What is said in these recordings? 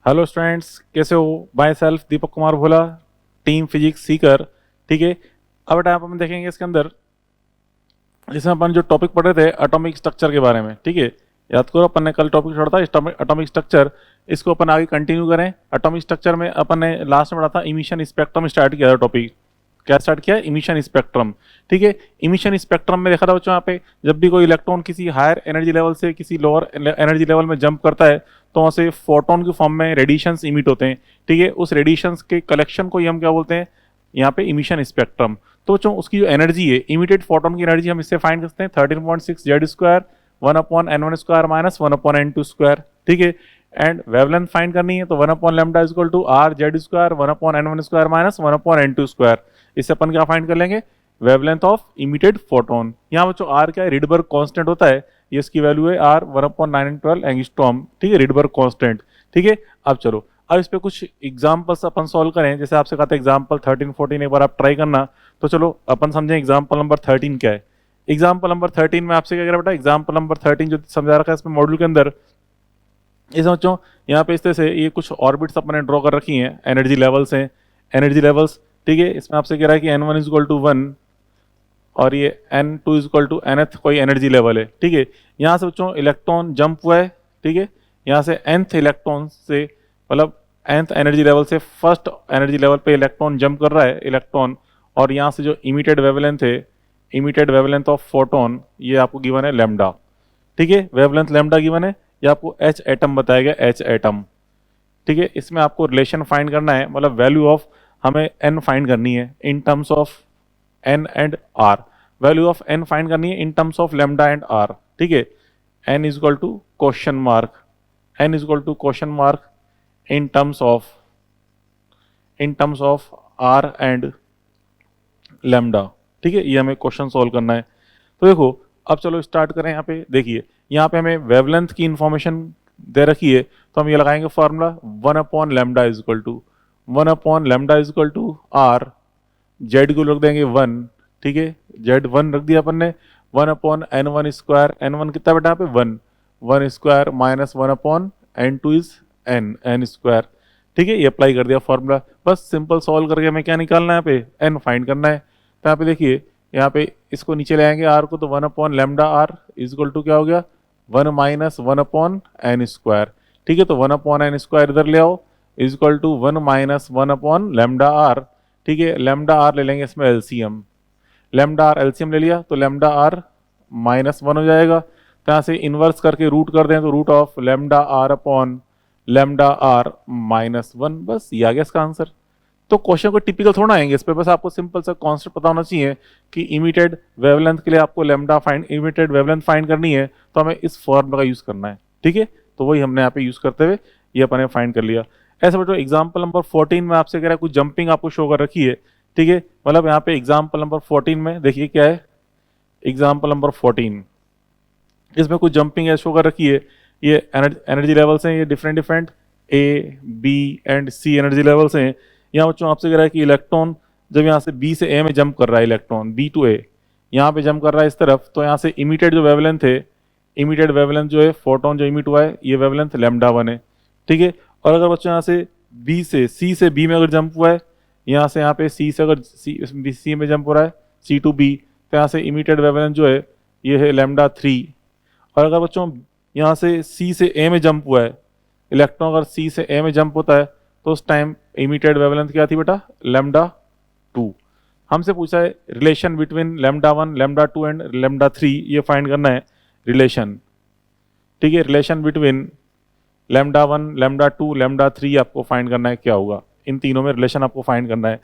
Hello students, कैसे हो? By self Deepak Kumar Bhola, team physics Sikar. ठीक है। अब बेटा अपन देखेंगे इसके अंदर, इसमें अपन जो टॉपिक पढ़ रहे थे एटॉमिक स्ट्रक्चर के बारे में। ठीक है, याद करो अपन ने कल टॉपिक छोड़ा था एटॉमिक स्ट्रक्चर। इसको अपन आगे कंटिन्यू करें। एटॉमिक स्ट्रक्चर में अपन ने लास्ट में पढ़ा था इमिशन स्पेक्ट्रम स्टार्ट किया था टॉपिक। क्या स्टार्ट किया? Emission spectrum. ठीक है, इमिशन स्पेक्ट्रम में देखा था बच्चों, यहाँ पे जब भी कोई इलेक्ट्रॉन किसी हायर एनर्जी लेवल से किसी लोअर एनर्जी लेवल में जंप करता है तो वहाँ से फोटोन के फॉर्म में रेडिएशंस इमिट होते हैं। ठीक है, उस रेडिएशंस के कलेक्शन को ही हम क्या बोलते हैं यहाँ पे? Emission spectrum. तो बच्चों उसकी जो एनर्जी है, इमिटेड फोटोन की एनर्जी हम इससे फाइंड करते हैं 13.6 Z square 1/n1 square minus 1/n2 square. ठीक है, एंड वेवलेंथ फाइंड करनी है तो 1/λ equal to R Z square 1/n1 square minus 1/n2 square. इससे अपन क्या फाइंड कर लेंगे? Wavelength of emitted photon. यहाँ बच्चों आर क्या है? रिडबर्ग कांस्टेंट होता है। ये इसकी वैल्यू है आर 1/912 एंगस्ट्रॉम। ठीक है, रिडबर्ग कांस्टेंट। ठीक है, अब चलो अब इस पे कुछ एग्जांपल्स अपन सॉल्व करें। जैसे आपसे कहा था एग्जांपल 13 14 एक बार आप ट्राई करना। तो चलो अपन समझें एग्जांपल नंबर 13 क्या है। एग्जांपल नंबर 13 में आपसे क्या कह रहा है बेटा? एग्जांपल नंबर 13 जो समझा रखा है इसमें मॉड्यूल के अंदर, ये समझो यहाँ पे इस तरह से ये कुछ ऑर्बिट्स अपने ड्रॉ कर रखी हैं, एनर्जी लेवल्स हैं, एनर्जी लेवल्स। ठीक है, इसमें आपसे कह रहा है कि n1 इज इक्वल टू 1 और ये n2 is equal to nth कोई एनर्जी लेवल है। ठीक है, यहाँ से बच्चों इलेक्ट्रॉन जंप हुआ है। ठीक है, यहाँ से nth इलेक्ट्रॉन से मतलब nth एनर्जी लेवल से फर्स्ट एनर्जी लेवल पे इलेक्ट्रॉन जंप कर रहा है इलेक्ट्रॉन। और यहाँ से जो इमिटेड वेवलेंथ है, इमिटेड वेवलेंथ ऑफ फोटोन, ये आपको गिवन है लैम्डा। ठीक है, वेवलेंथ लैम्डा गिवन है। ये आपको एच एटम बताया गया, एच एटम। ठीक है, इसमें आपको रिलेशन फाइंड करना है, मतलब वैल्यू ऑफ हमें एन फाइंड करनी है in terms of N and R. Value of N find करनी है in terms of lambda and R. ठीक है, N is equal to question mark, N is equal to question mark in terms of R and lambda. ठीक है, ये हमें question solve करना है। तो देखो अब चलो स्टार्ट करें। यहाँ पे देखिए, यहाँ पे हमें वेवलेंथ की इंफॉर्मेशन दे रखी है तो हम ये लगाएंगे formula 1/λ is equal to 1/λ is equal to R. Z को रख देंगे 1। ठीक है, जेड 1 रख दिया अपन ने। 1/n1 स्क्वायर, n1 कितना बेटा यहाँ पे? 1 1 square minus 1/n2 is n square. ठीक है, ये अप्लाई कर दिया फॉर्मूला। बस सिंपल सॉल्व करके हमें क्या निकालना है? यहाँ पे n फाइंड करना है। तो यहाँ पे देखिए, यहाँ पे इसको नीचे ले आएंगे आर को, तो 1/λ आर इज इक्वल टू क्या हो गया? 1 माइनस 1/n स्क्वायर। ठीक है, तो 1/n स्क्वायर इधर ले आओ is equal to 1 minus 1/λ R. ठीक है, लैम्डा आर ले लेंगे इसमें एलसीएम। लैम्डा आर एलसीएम ले लिया तो लैम्डा आर -1 हो जाएगा। तो यहाँ से इन्वर्स करके रूट कर दें तो root of lambda R upon lambda R -1। बस ये आ गया इसका आंसर। तो क्वेश्चन को टिपिकल थोड़ा आएंगे इस पे, बस आपको सिंपल सा कॉन्सेप्ट पता होना चाहिए कि इमिटेड वेवलेंथ के लिए आपको lambda find, emitted wavelength find करनी है तो हमें इस फॉर्मूला का यूज करना है। ठीक है, तो वही हमने यहाँ पे यूज करते हुए ये अपन ने फाइंड कर लिया। ऐसे बच्चों एग्जाम्पल नंबर 14 में आपसे कह रहा है कुछ जंपिंग आपको शो कर रखी है। ठीक है, मतलब यहाँ पे एग्जाम्पल नंबर 14 में देखिए क्या है। एग्जाम्पल नंबर 14 इसमें कुछ जंपिंग है शो कर रखी है। ये एनर्जी लेवल्स हैं, ये different different A B and C energy levels हैं। यहाँ बच्चों आपसे कह रहा है कि इलेक्ट्रॉन जब यहाँ से बी से ए में जंप कर रहा है, इलेक्ट्रॉन बी टू ए यहाँ पे जंप कर रहा है इस तरफ, तो यहाँ से इमिटेड जो वेवलेंथ है, इमिटेड वेवलेंथ जो है फोटोन जो इमिट हुआ है, ये वेवलेंथ λ1 है। ठीक है, और अगर बच्चों यहाँ से बी से सी से बी में अगर जंप हुआ है, यहाँ से यहाँ पे सी से अगर सी में जंप हो रहा है सी टू बी, तो यहाँ से इमिटेड वेवलेंथ जो है ये है λ3। और अगर बच्चों यहाँ से सी से ए में जंप हुआ है, इलेक्ट्रॉन अगर सी से ए में जंप होता है तो उस टाइम इमिटेड वेवलेंथ क्या थी बेटा? λ2। हमसे पूछा है रिलेशन बिटवीन λ1 λ2 एंड λ3, ये फाइंड करना है रिलेशन। ठीक है, रिलेशन बिटवीन λ1 λ2 λ3 आपको फाइंड करना है क्या होगा, इन तीनों में रिलेशन आपको फाइंड करना है।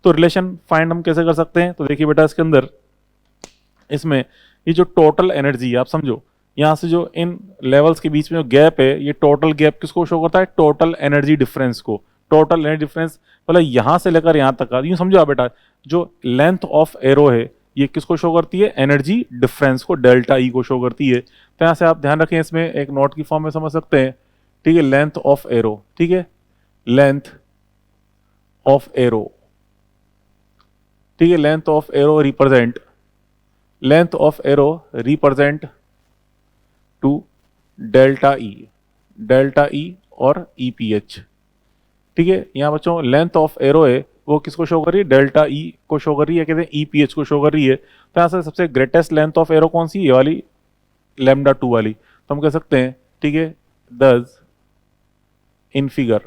तो रिलेशन फाइंड हम कैसे कर सकते हैं? तो देखिए बेटा इसके अंदर, इसमें ये जो टोटल एनर्जी है आप समझो, यहाँ से जो इन लेवल्स के बीच में जो गैप है, ये टोटल गैप किसको शो करता है? टोटल एनर्जी डिफरेंस को। टोटल एनर्जी डिफरेंस मतलब यहाँ से लेकर यहाँ तक का, यूँ समझो आप बेटा, जो लेंथ ऑफ एरो है ये किसको शो करती है? एनर्जी डिफरेंस को, डेल्टा ई को शो करती है। तो यहाँ से आप ध्यान रखें, इसमें एक नोट की फॉर्म में समझ सकते हैं। ठीक है, लेंथ ऑफ एरो। ठीक है, लेंथ ऑफ एरो। ठीक है, length of arrow represent, length of arrow represent to delta E और EPH। ठीक है। यहाँ बच्चों लेंथ ऑफ एरो है वो किसको शो कर रही है, डेल्टा ई को शो कर रही है, कहते हैं ईपीएच को शो कर रही है। तो यहाँ से सबसे ग्रेटेस्ट लेंथ ऑफ एरो कौन सी, ये वाली लैम्डा 2 वाली। तो हम कह सकते हैं ठीक है दस इन फिगर,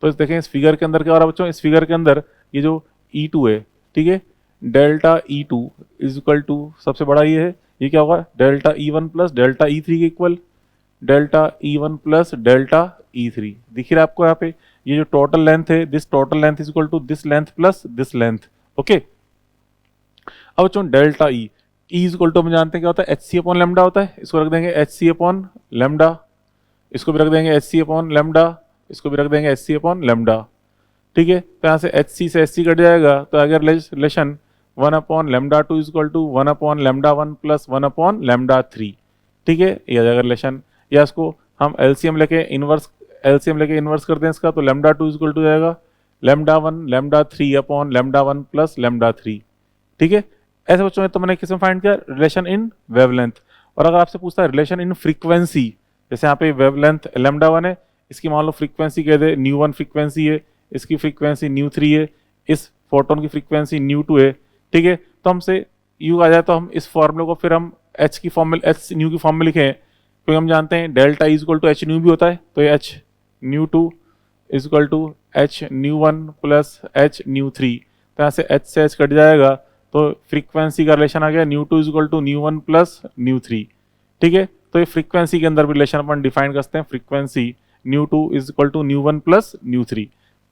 तो इस देखें इस फिगर के अंदर क्या हो रहा है बच्चों, इस फिगर के अंदर ये जो E2 है ठीक है, delta E2 is equal to सबसे बड़ा ये है, ये क्या होगा delta E1 plus delta E3 के equal, delta E1 plus delta E3 दिख रहा है आपको यहाँ पे। ये जो टोटल लेंथ है, this total length is equal to this length plus this length. Okay, अब बच्चों delta E is equal to हम जानते हैं क्या होता है, एच सी अपॉन लेमडा होता है। इसको रख देंगे एच सी अपॉन लेमडा, इसको भी रख देंगे एच सी अपॉन लेमडा, इसको भी रख देंगे एच सी अपॉन लेमडा। ठीक है, तो यहाँ से एच सी से एच सी कट जाएगा, तो अगर relation 1 upon lambda 2 is equal to 1 upon lambda 1 plus 1 upon lambda 3। ठीक है, ये आ जाएगा रिलेशन। या इसको हम एलसीएम लेके इन्वर्स करते हैं इसका, तो लेमडा 2 इज इक्वल टू जाएगा lambda 1 lambda 3 upon lambda 1 plus lambda 3। ठीक है, ऐसे बच्चों में तो मैंने किसमें फाइंड किया, रिलेशन इन वेवलेंथ। और अगर आपसे पूछता है रिलेशन इन फ्रीक्वेंसी, जैसे यहाँ पे वेवलेंथ लेमडा 1 है, इसकी मान लो फ्रीक्वेंसी कह दे न्यू 1 फ्रीक्वेंसी है, इसकी फ्रीक्वेंसी न्यू 3 है, इस फोटोन की फ्रीक्वेंसी न्यू 2 है। ठीक है, तो हमसे यू आ जाए तो हम इस फॉर्मूले को फिर हम एच की फॉर्म में, एच न्यू की फॉर्म में लिखें, क्योंकि हम जानते हैं delta is equal to H nu भी होता है, तो ये H nu 2 is equal to H nu 1 plus H nu 3। तो यहाँ से एच से एच कट जाएगा, तो फ्रीक्वेंसी का रिलेशन आ गया nu 2 is equal to nu 1 plus nu 3। ठीक है, तो ये फ्रीक्वेंसी के अंदर भी रिलेशन अपन डिफाइन करते हैं, frequency nu 2 is equal to nu 1 plus nu 3।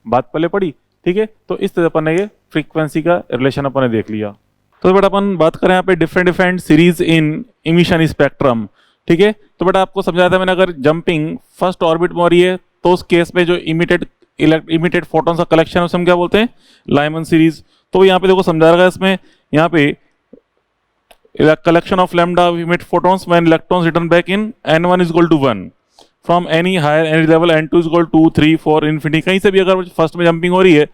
बात पहले पढ़ी। ठीक है, तो इस तरह अपन ने ये फ्रीक्वेंसी का रिलेशन अपन ने देख लिया। तो बेटा अपन बात करें यहाँ पे different series in emission spectrum. ठीक है, तो बेटा आपको समझाया था मैंने, अगर जंपिंग फर्स्ट ऑर्बिट में हो रही है तो उस केस में जो इमिटेड फोटोन्स का कलेक्शन है उसे हम क्या बोलते हैं, लाइमन सीरीज। तो यहाँ पे देखो समझा रहा है इसमें, यहाँ पे collection of lambda emit photons when electrons return back in n1 is equal to 1 from any higher energy level n2 is equal to 2 3 4 infinity। कहीं से भी अगर फर्स्ट में जंपिंग हो रही है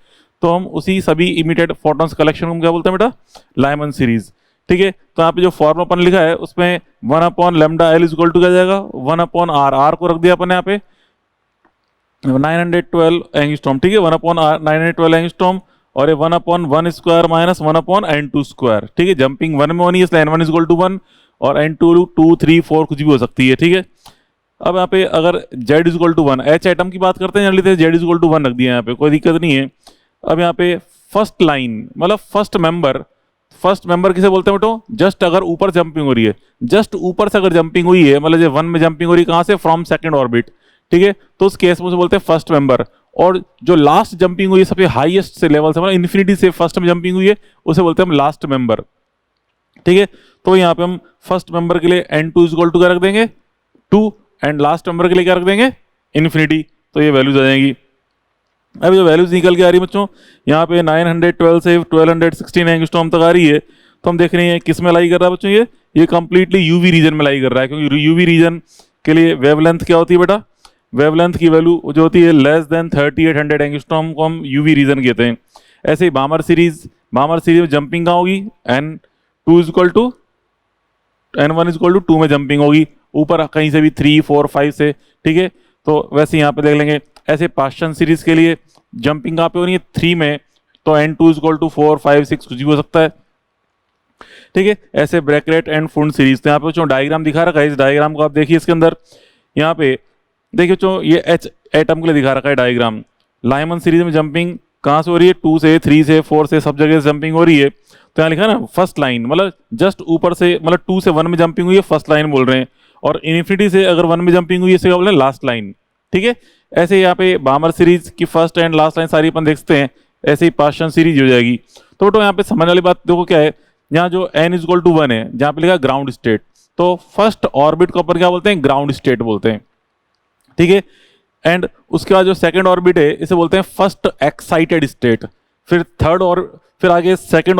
तो हम उसी सभी इमिटेड फोटॉन्स कलेक्शन को क्या बोलते हैं बेटा, लाइमन सीरीज। ठीक है, तो यहाँ पे जो फॉर्मूला अपन लिखा है उसमें 1 upon lambda L is equal to क्या जाएगा, 1 अपॉन आर, आर को रख दिया अपन यहाँ पे 912 एंगस्ट्रॉम। ठीक है, 1 अपॉन 912 एंगस्ट्रॉम, और ये 1 upon 1 square minus 1 upon n2 square. ठीक है, जंपिंग 1 में होनी है इसलिए n1 इज इक्वल टू 1 और n2 2 3 4 कुछ भी हो सकती है। ठीक है, अब यहाँ पे अगर z is equal to 1, H atom की बात करते हैं generally, z is equal to 1 रख दिया यहाँ पे, कोई दिक्कत नहीं है। अब यहाँ पे फर्स्ट लाइन मतलब फर्स्ट मेंबर किसे बोलते हैं बेटो, जस्ट अगर ऊपर जंपिंग हो रही है, जस्ट ऊपर से अगर जंपिंग हुई है, मतलब जो 1 में जंपिंग हो रही है कहाँ से, फ्रॉम सेकंड ऑर्बिट। ठीक है, तो उस केस में उसे बोलते हैं फर्स्ट मेंबर। और जो लास्ट जंपिंग हुई है सबसे हाईएस्ट से लेवल से, मतलब इन्फिनिटी से फर्स्ट में जंपिंग हुई है, उसे बोलते हैं हम लास्ट मेंबर। ठीक है, तो यहाँ पे हम फर्स्ट मेंबर के लिए n2 इज इक्वल टू क्या रख देंगे 2, एंड लास्ट मेंबर के लिए क्या रख देंगे इन्फिनिटी। तो ये वैल्यूज आ जाएंगी। अब जो वैल्यूज निकल के आ रही है बच्चों, यहाँ पे 912 से 1216 एंगस्ट्रॉम तक आ रही है, तो हम देख रहे हैं किस में लाई कर रहा है बच्चों, ये कंप्लीटली यूवी रीजन में लाई कर रहा है, क्योंकि यूवी रीजन के लिए वेवलेंथ क्या होती है बेटा, वेवलेंथ की वैल्यू जो होती है लेस देन 3800 एंगस्ट्रॉम को हम यूवी रीजन कहते हैं। ऐसे ही बामर सीरीज में जंपिंग कहाँ होगी, n2 is equal to n1 is equal to 2 में जंपिंग होगी, ऊपर कहीं से भी 3 4 5 से। ठीक है, तो वैसे यहाँ पे देख लेंगे। ऐसे पास्टन सीरीज के लिए जंपिंग कहाँ पे हो रही है 3 में, तो n2 इज इक्वल टू 4 5 6 कुछ भी हो सकता है। ठीक है, ऐसे ब्रैकेट एंड फुंड सीरीज। तो यहाँ पे डायग्राम दिखा रखा है, इस डायग्राम को आप देखिए, इसके अंदर यहाँ पे देखिए बच्चों ये एच एटम के लिए दिखा रखा है डायग्राम। लाइमन सीरीज में जंपिंग कहाँ से हो रही है, 2 से 3 से 4 से सब जगह से जंपिंग हो रही है। तो यहाँ लिखा है ना फर्स्ट लाइन, मतलब जस्ट ऊपर से, मतलब 2 से 1 में जंपिंग हुई है फर्स्ट लाइन बोल रहे हैं, और इन्फिनिटी से अगर 1 में जंपिंग हुई है इसे क्या बोल रहे हैं लास्ट लाइन। ठीक है, ऐसे यहाँ पे बामर सीरीज की फर्स्ट एंड लास्ट लाइन सारी अपन देखते हैं, ऐसे ही पास्टन सीरीज हो जाएगी। तो बेटो यहाँ पे समझने वाली बात देखो क्या है, यहाँ जो n इज इक्वल टू 1 है, जहाँ पे लिखा ग्राउंड स्टेट, तो फर्स्ट ऑर्बिट को अपन क्या बोलते हैं, ग्राउंड स्टेट बोलते हैं। ठीक है, एंड उसके बाद जो सेकंड ऑर्बिट है इसे बोलते हैं फर्स्ट एक्साइटेड स्टेट, फिर आगे थर्ड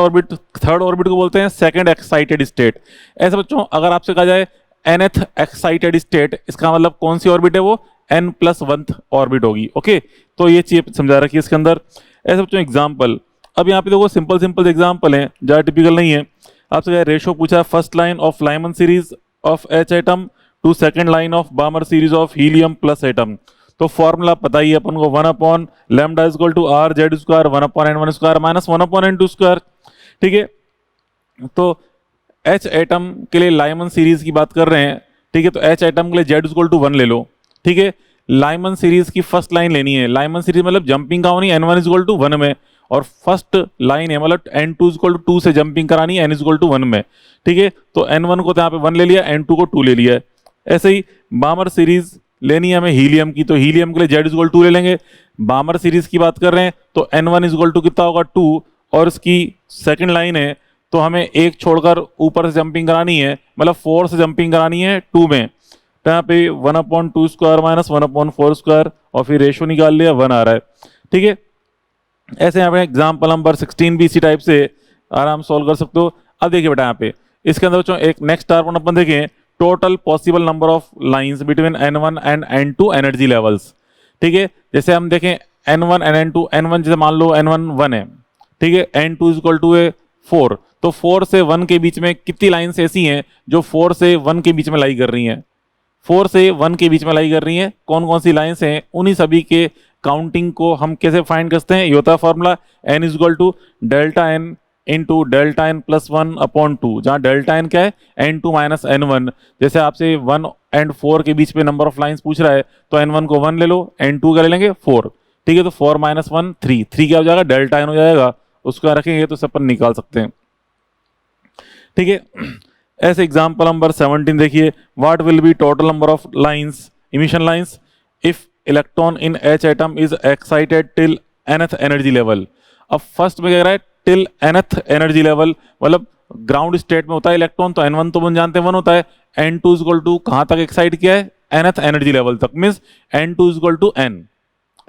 ऑर्बिट को बोलते हैं सेकंड एक्साइटेड स्टेट। ऐसे बच्चों अगर आपसे कहा जाए nth एक्साइटेड स्टेट, इसका मतलब कौन सी ऑर्बिट है, वो n+1th ऑर्बिट होगी। ओके, तो ये चीज समझा रखी है इसके अंदर। ऐसे बच्चों एग्जाम्पल, अब यहाँ पे देखो सिंपल एग्जाम्पल है, ज्यादा टिपिकल नहीं है। आपसे रेशो पूछा, first line of Lyman series of H atom to second line of Balmer series of helium plus atom. तो फॉर्मूला पता ही है अपन को, 1 upon lambda is equal to R Z square 1 upon n1 square minus 1 upon n2 square. ठीक है, तो H atom के लिए लाइमन सीरीज की बात कर रहे हैं। ठीक है, तो H एटम के लिए Z इक्वल टू 1 ले लो। ठीक है, लाइमन सीरीज की फर्स्ट लाइन लेनी है। लाइमन सीरीज मतलब जंपिंग का होनी n1 इक्वल टू 1 में, और फर्स्ट लाइन है मतलब n2 इक्वल टू 2 से जंपिंग करानी है n इक्वल टू 1 में। ठीक है, तो n1 को तो यहाँ पे 1 ले लिया, n2 को 2 ले लिया। ऐसे ही बामर सीरीज लेनी है हमें हीलियम की, तो हीलियम के लिए Z इक्वल 2 ले लेंगे। बामर सीरीज की बात कर रहे हैं तो n1 इक्वल टू कितना होगा 2, और इसकी सेकंड लाइन है तो हमें एक छोड़कर ऊपर से जंपिंग करानी है, मतलब 4 से जंपिंग करानी है 2 में। तो यहाँ पे 1 upon 2 square minus 1 upon 4 square, और फिर रेशो निकाल लिया 1 आ रहा है। ठीक है, ऐसे यहाँ पे एग्जाम्पल नंबर 16 भी इसी टाइप से आराम सॉल्व कर सकते हो। अब देखिए बेटा यहाँ पे इसके अंदर बच्चों एक नेक्स्ट टार्पन अपन देखें, total possible number of lines between n1 and n2 energy levels. ठीक है, जैसे हम देखें n1 एंड n2, n1 जैसे मान लो n1 1 है। ठीक है, n2 इक्वल टू है 4, तो 4 से 1 के बीच में कितनी लाइंस ऐसी हैं जो 4 से 1 के बीच में लाई कर रही हैं? 4 से 1 के बीच में लाई कर रही हैं, कौन कौन सी लाइंस हैं? उन्हीं सभी के काउंटिंग को हम कैसे फाइंड करते हैं? ये होता है formula n equal to delta n into delta n plus 1 upon 2, जहाँ डेल्टा n क्या है? n2 minus n1। जैसे आपसे 1 एंड 4 के बीच में नंबर ऑफ लाइंस पूछ रहा है तो n1 को 1 ले लो, n2 का ले लेंगे 4। ठीक है, तो 4 माइनस 1 3, 3 क्या हो जाएगा? डेल्टा n हो जाएगा, उसको रखेंगे तो सब अपन निकाल सकते हैं। ठीक है, ऐसे एग्जांपल नंबर 17 देखिए, what will B total number of lines, emission lines, if electron in H atom is excited till nth energy level. अब फर्स्ट में कह रहा है टिल nth एनर्जी लेवल, मतलब ग्राउंड स्टेट में होता है इलेक्ट्रॉन, तो n1 तो अपन जानते हैं 1 होता है। n2 इक्वल टू कहां तक एक्साइट किया है? nth एनर्जी लेवल तक, means n2 equal to n,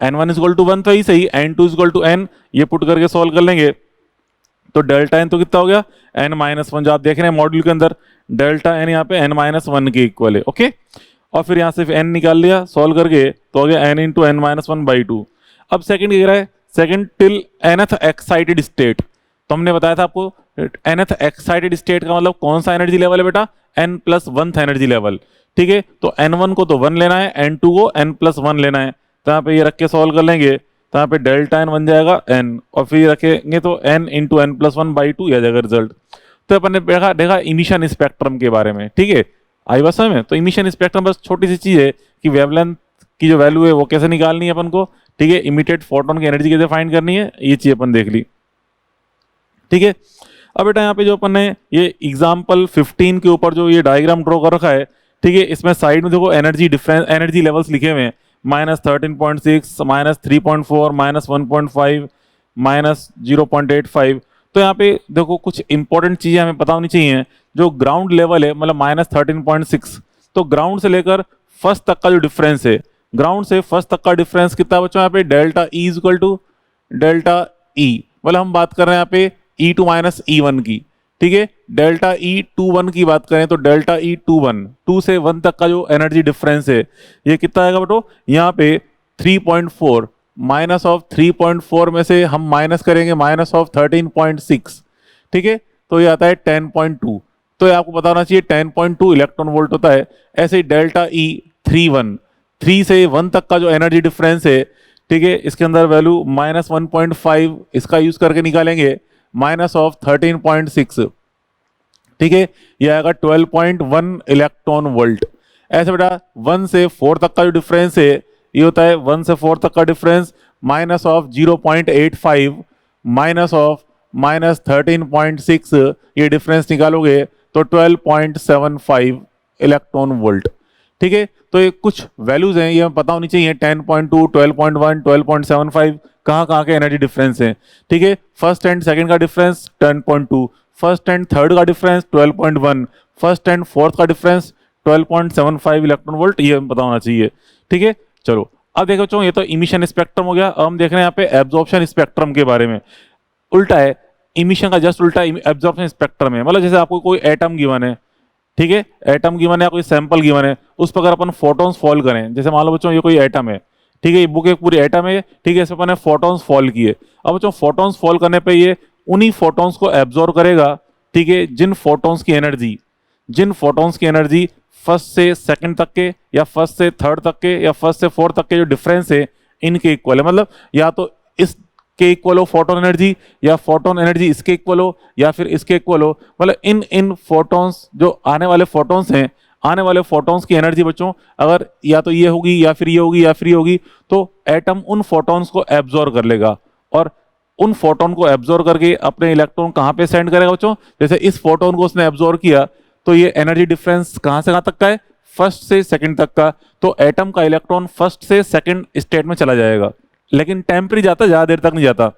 n1 equal to 1 तो ही सही, n2 इक्वल टू n, ये पुट करके सॉल्व कर लेंगे तो डेल्टा n तो कितना हो गया? n माइनस 1, जो आप देख रहे हैं मॉड्यूल के अंदर डेल्टा n यहाँ पे n माइनस 1 के इक्वल है। ओके, और फिर यहाँ से n निकाल लिया सॉल्व करके तो हो गया n into n minus 1 by 2। अब सेकंड कह रहा है second till nth excited state, तो हमने बताया था आपको nth एक्साइटेड स्टेट का मतलब कौन सा एनर्जी लेवल है बेटा? n plus 1th energy level. ठीक है, तो n1 को तो 1 लेना है, n2 को n प्लस 1 लेना है, तो यहाँ पे ये रख के सॉल्व कर लेंगे तो यहाँ पे डेल्टा n बन जाएगा n, और फिर रखेंगे तो n into n plus 1 by 2 आ जाएगा रिजल्ट। तो अपन ने देखा इमिशन स्पेक्ट्रम के बारे में। ठीक है, आई बात समझ में? तो इमिशन स्पेक्ट्रम बस छोटी सी चीज है कि वेवलेंथ की जो वैल्यू है वो कैसे निकालनी है अपन को। ठीक है, इमिटेड फोटोन की एनर्जी कैसे फाइंड करनी है, ये चीज अपन देख ली। ठीक है, अब बेटा यहाँ पे जो अपन ने ये एग्जाम्पल 15 के ऊपर जो ये डायग्राम ड्रॉ कर रखा है, ठीक है, इसमें साइड में देखो एनर्जी डिफरेंस, एनर्जी लेवल्स लिखे हुए हैं, -13.6, -3.4, -1.5, -0.85। तो यहाँ पे देखो कुछ इंपॉर्टेंट चीजें हमें पता होनी चाहिए। जो ग्राउंड लेवल है मतलब -13.6, तो ग्राउंड से लेकर फर्स्ट तक का जो डिफरेंस है, ग्राउंड से फर्स्ट तक का डिफरेंस कितना बच्चों? यहाँ पे delta E equal to delta E, मतलब हम बात कर रहे हैं यहाँ पे E2 माइनस E1 की। ठीक है, डेल्टा E21 की बात करें तो डेल्टा E21, 2 से 1 तक का जो एनर्जी डिफरेंस है ये कितना आएगा बेटो? यहाँ पे 3.4, माइनस ऑफ 3.4 में से हम माइनस करेंगे माइनस ऑफ 13.6। ठीक है, तो ये आता है 10.2। तो ये आपको पता होना चाहिए 10.2 इलेक्ट्रॉन वोल्ट होता है। ऐसे ही डेल्टा E31, 3 से 1 तक का जो एनर्जी डिफरेंस है, ठीक है, इसके अंदर वैल्यू -1.5 इसका यूज करके निकालेंगे, माइनस ऑफ 13.6। ठीक है, यह आएगा 12.1 इलेक्ट्रॉन वोल्ट। ऐसे बेटा 1 से 4 तक का जो डिफरेंस है ये होता है 1 से 4 तक का difference minus of 0.85 minus of -13.6, ये डिफरेंस निकालोगे तो 12.75 इलेक्ट्रॉन वोल्ट। ठीक है, तो ये कुछ वैल्यूज हैं, ये हमें पता होनी चाहिए, 10.2, 12.1, 12.75 कहाँ के एनर्जी डिफरेंस है। ठीक है, फर्स्ट एंड सेकंड का डिफरेंस 10.2, फर्स्ट एंड थर्ड का डिफरेंस 12.1, फर्स्ट एंड फोर्थ का डिफरेंस 12.75 इलेक्ट्रॉन वोल्ट, ये हमें पता होना चाहिए। ठीक है, चलो अब देखो बच्चों, ये तो इमिशन स्पेक्ट्रम हो गया। अब हम देख रहे हैं यहाँ पे एब्जॉर्प्शन स्पेक्ट्रम के बारे में। उल्टा है, इमिशन का जस्ट उल्टा एब्जॉर्प्शन स्पेक्ट्रम है। मतलब जैसे आपको कोई एटम गिवन है, ठीक है, एटम गिवन है या कोई सैंपल गिवन है, उस पर अगर अपन फोटॉन्स फॉल करें, जैसे मान लो बच्चों ये कोई एटम है, ठीक है, ये बुक एक पूरी एटम है, ठीक है, इस पर अपन ने फोटॉन्स फॉल किए। अब बच्चों फोटॉन्स फॉल करने पे ये उन्हीं फोटॉन्स को एब्जॉर्ब करेगा, ठीक है, जिन फोटॉन्स की एनर्जी फर्स्ट से सेकंड तक के या फर्स्ट से थर्ड तक के या फर्स्ट से फोर्थ तक के जो डिफरेंस है इनके इक्वल है। मतलब या तो इसके इक्वल हो फोटोन एनर्जी, या फोटोन एनर्जी इसके इक्वल हो, या फिर इसके इक्वल हो। मतलब इन इन फोटॉन्स जो आने वाले फोटॉन्स हैं, आने वाले फोटॉन्स की एनर्जी बच्चों अगर या तो ये होगी या फिर ये होगी या फिर ये होगी, तो एटम उन फोटॉन्स को एब्जॉर्ब कर लेगा और उन फोटोन को एब्जॉर्ब करके अपने इलेक्ट्रॉन कहां पे सेंड करेगा बच्चों। जैसे इस फोटोन को उसने एब्जॉर्ब किया तो ये एनर्जी डिफरेंस कहां से कहां तक का है, फर्स्ट से सेकंड तक का। तो एटम का इलेक्ट्रॉन फर्स्ट से सेकंड स्टेट में चला जाएगा, लेकिन टेम्परेरी जाता, ज्यादा देर तक नहीं जाता।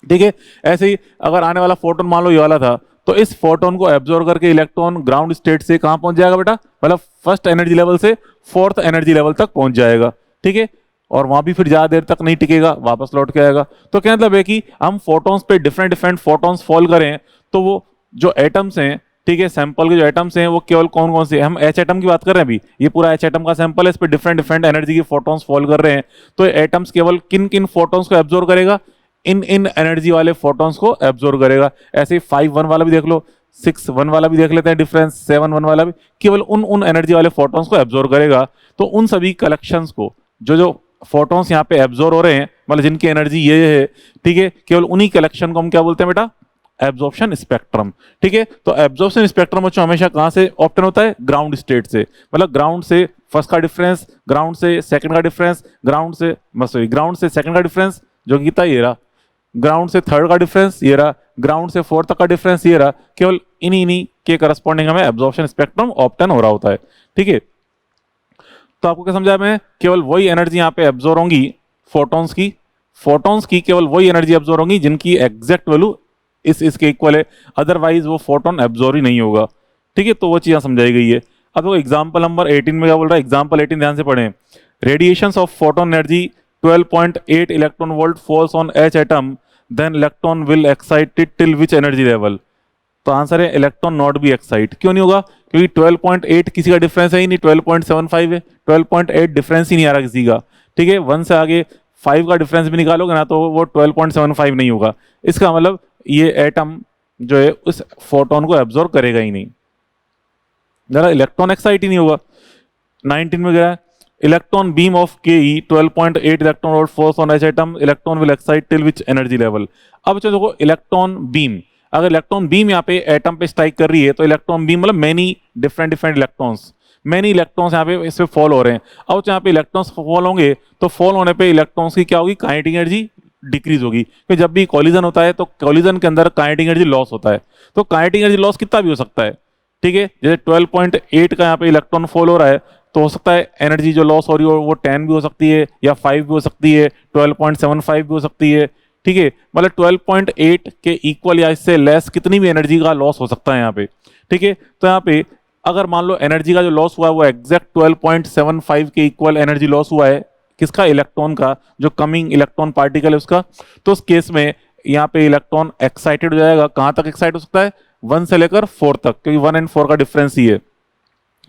ठीक है, ऐसे ही अगर आने वाला फोटोन मान लो ये वाला था, तो इस फोटोन को एब्जॉर्ब करके इलेक्ट्रॉन ग्राउंड स्टेट से कहां पहुंच जाएगा बेटा, मतलब फर्स्ट एनर्जी लेवल से फोर्थ एनर्जी लेवल तक पहुंच जाएगा। ठीक है, और वहां भी फिर ज्यादा देर तक नहीं टिकेगा, वापस लौट के आएगा। तो क्या मतलब है कि हम फोटॉन्स पे डिफरेंट डिफरेंट फोटॉन्स फॉल करें तो वो जो एटम्स हैं, ठीक है, सैंपल के जो एटम्स हैं वो केवल कौन कौन से, हम एच एटम की बात कर रहे हैं अभी, ये पूरा एच एटम का सैंपल है, इस पे डिफरेंट डिफरेंट एनर्जी के फोटॉन्स फॉल कर रहे हैं। तो एटम्स केवल किन किन फोटॉन्स को एब्जॉर्ब करेगा, इन इन एनर्जी वाले फोटॉन्स को एब्जॉर्ब करेगा। ऐसे ही 5-1 वाला भी देख लो, 6-1 वाला भी देख लेते हैं डिफरेंस, 7-1 वाला भी केवल उन उन एनर्जी वाले फोटॉन्स को एब्जॉर्ब करेगा। तो उन सभी कलेक्शंस को जो जो फोटॉन्स यहाँ पे एब्जॉर्ब हो रहे हैं, मतलब जिनकी एनर्जी ये है, ठीक है, केवल उन्हीं कलेक्शन को हम क्या बोलते हैं बेटा, एब्जॉर्प्शन स्पेक्ट्रम। ठीक है, तो एब्जॉर्प्शन स्पेक्ट्रम बच्चों हमेशा कहां से ऑब्टेन होता है, ग्राउंड स्टेट से। मतलब ग्राउंड से फर्स्ट का डिफरेंस, ग्राउंड से सेकंड का डिफरेंस, ग्राउंड से सेकंड का डिफरेंस जो कि था ये रहा, ग्राउंड से थर्ड का डिफरेंस ये रहा, ग्राउंड से फोर्थ तक का डिफरेंस ये रहा। केवल इन्हीं के करस्पॉन्डिंग हमें एब्जॉर्प्शन स्पेक्ट्रम ऑब्टेन हो रहा होता है। ठीक है, तो आपको क्या समझाया मैं, केवल वही एनर्जी यहाँ पे एब्जॉर्ब होंगी फोटॉन्स की केवल वही एनर्जी एब्जॉर्ब होंगी जिनकी एग्जैक्ट वैल्यू इसके इक्वल है, अदरवाइज वो फोटोन एब्जॉर्ब ही नहीं होगा। ठीक है, तो वो चीज समझाई गई है। अब वो एग्जांपल नंबर 18 में क्या बोल रहा है, एग्जांपल 18 ध्यान से पढ़ें। Radiations of photon energy 12.8 electron volt falls on H atom, then electron will excited till which energy level. तो आंसर है इलेक्ट्रॉन नॉट बी एक्साइट। क्यों नहीं होगा, क्योंकि 12.8 किसी का डिफरेंस है ही नहीं, 12.75 है, 12.8 डिफरेंस ही नहीं आ रहा किसी का। ठीक है, 1 से आगे 5 का डिफरेंस भी निकालोगे ना तो वो 12.75 नहीं होगा। इसका मतलब ये एटम जो है उस फोटोन को एब्जॉर्ब करेगा ही नहीं, जरा इलेक्ट्रॉन एक्साइट ही नहीं होगा। 19 में गया, इलेक्ट्रॉन बीम ऑफ के 12.8 electron volt force on H atom, electron will excite till which energy level. अब चलो देखो इलेक्ट्रॉन बीम, अगर इलेक्ट्रॉन बीम यहाँ पे एटम पे स्ट्राइक कर रही है तो इलेक्ट्रॉन बीम मतलब many different electrons, many electrons यहाँ पे इस पे फॉल हो रहे हैं। अब यहाँ पे इलेक्ट्रॉन्स फॉल होंगे तो फॉल होने पे इलेक्ट्रॉन्स की क्या होगी, काइनेटिक एनर्जी डिक्रीज होगी। क्योंकि जब भी कॉलिजन होता है तो कॉलिजन के अंदर काइनेटिक एनर्जी लॉस होता है। तो काइनेटिक एनर्जी लॉस कितना भी हो सकता है। ठीक है, जैसे 12.8 का यहाँ पे इलेक्ट्रॉन फॉल हो रहा है तो हो सकता है एनर्जी जो लॉस हो रही हो वो 10 भी हो सकती है, या 5 भी हो सकती है, 12.75 भी हो सकती है। ठीक है, मतलब 12.8 के इक्वल या इससे लेस कितनी भी एनर्जी का लॉस हो सकता है यहाँ पे। ठीक है, तो यहाँ पे अगर मान लो एनर्जी का जो लॉस हुआ है वो एग्जैक्ट 12.75 के इक्वल एनर्जी लॉस हुआ है, किसका, इलेक्ट्रॉन का, जो कमिंग इलेक्ट्रॉन पार्टिकल है उसका, तो उस केस में यहाँ पे इलेक्ट्रॉन एक्साइटेड हो जाएगा। कहां तक एक्साइट हो सकता है, 1 से लेकर 4 तक, क्योंकि 1 और 4 का डिफरेंस ही है।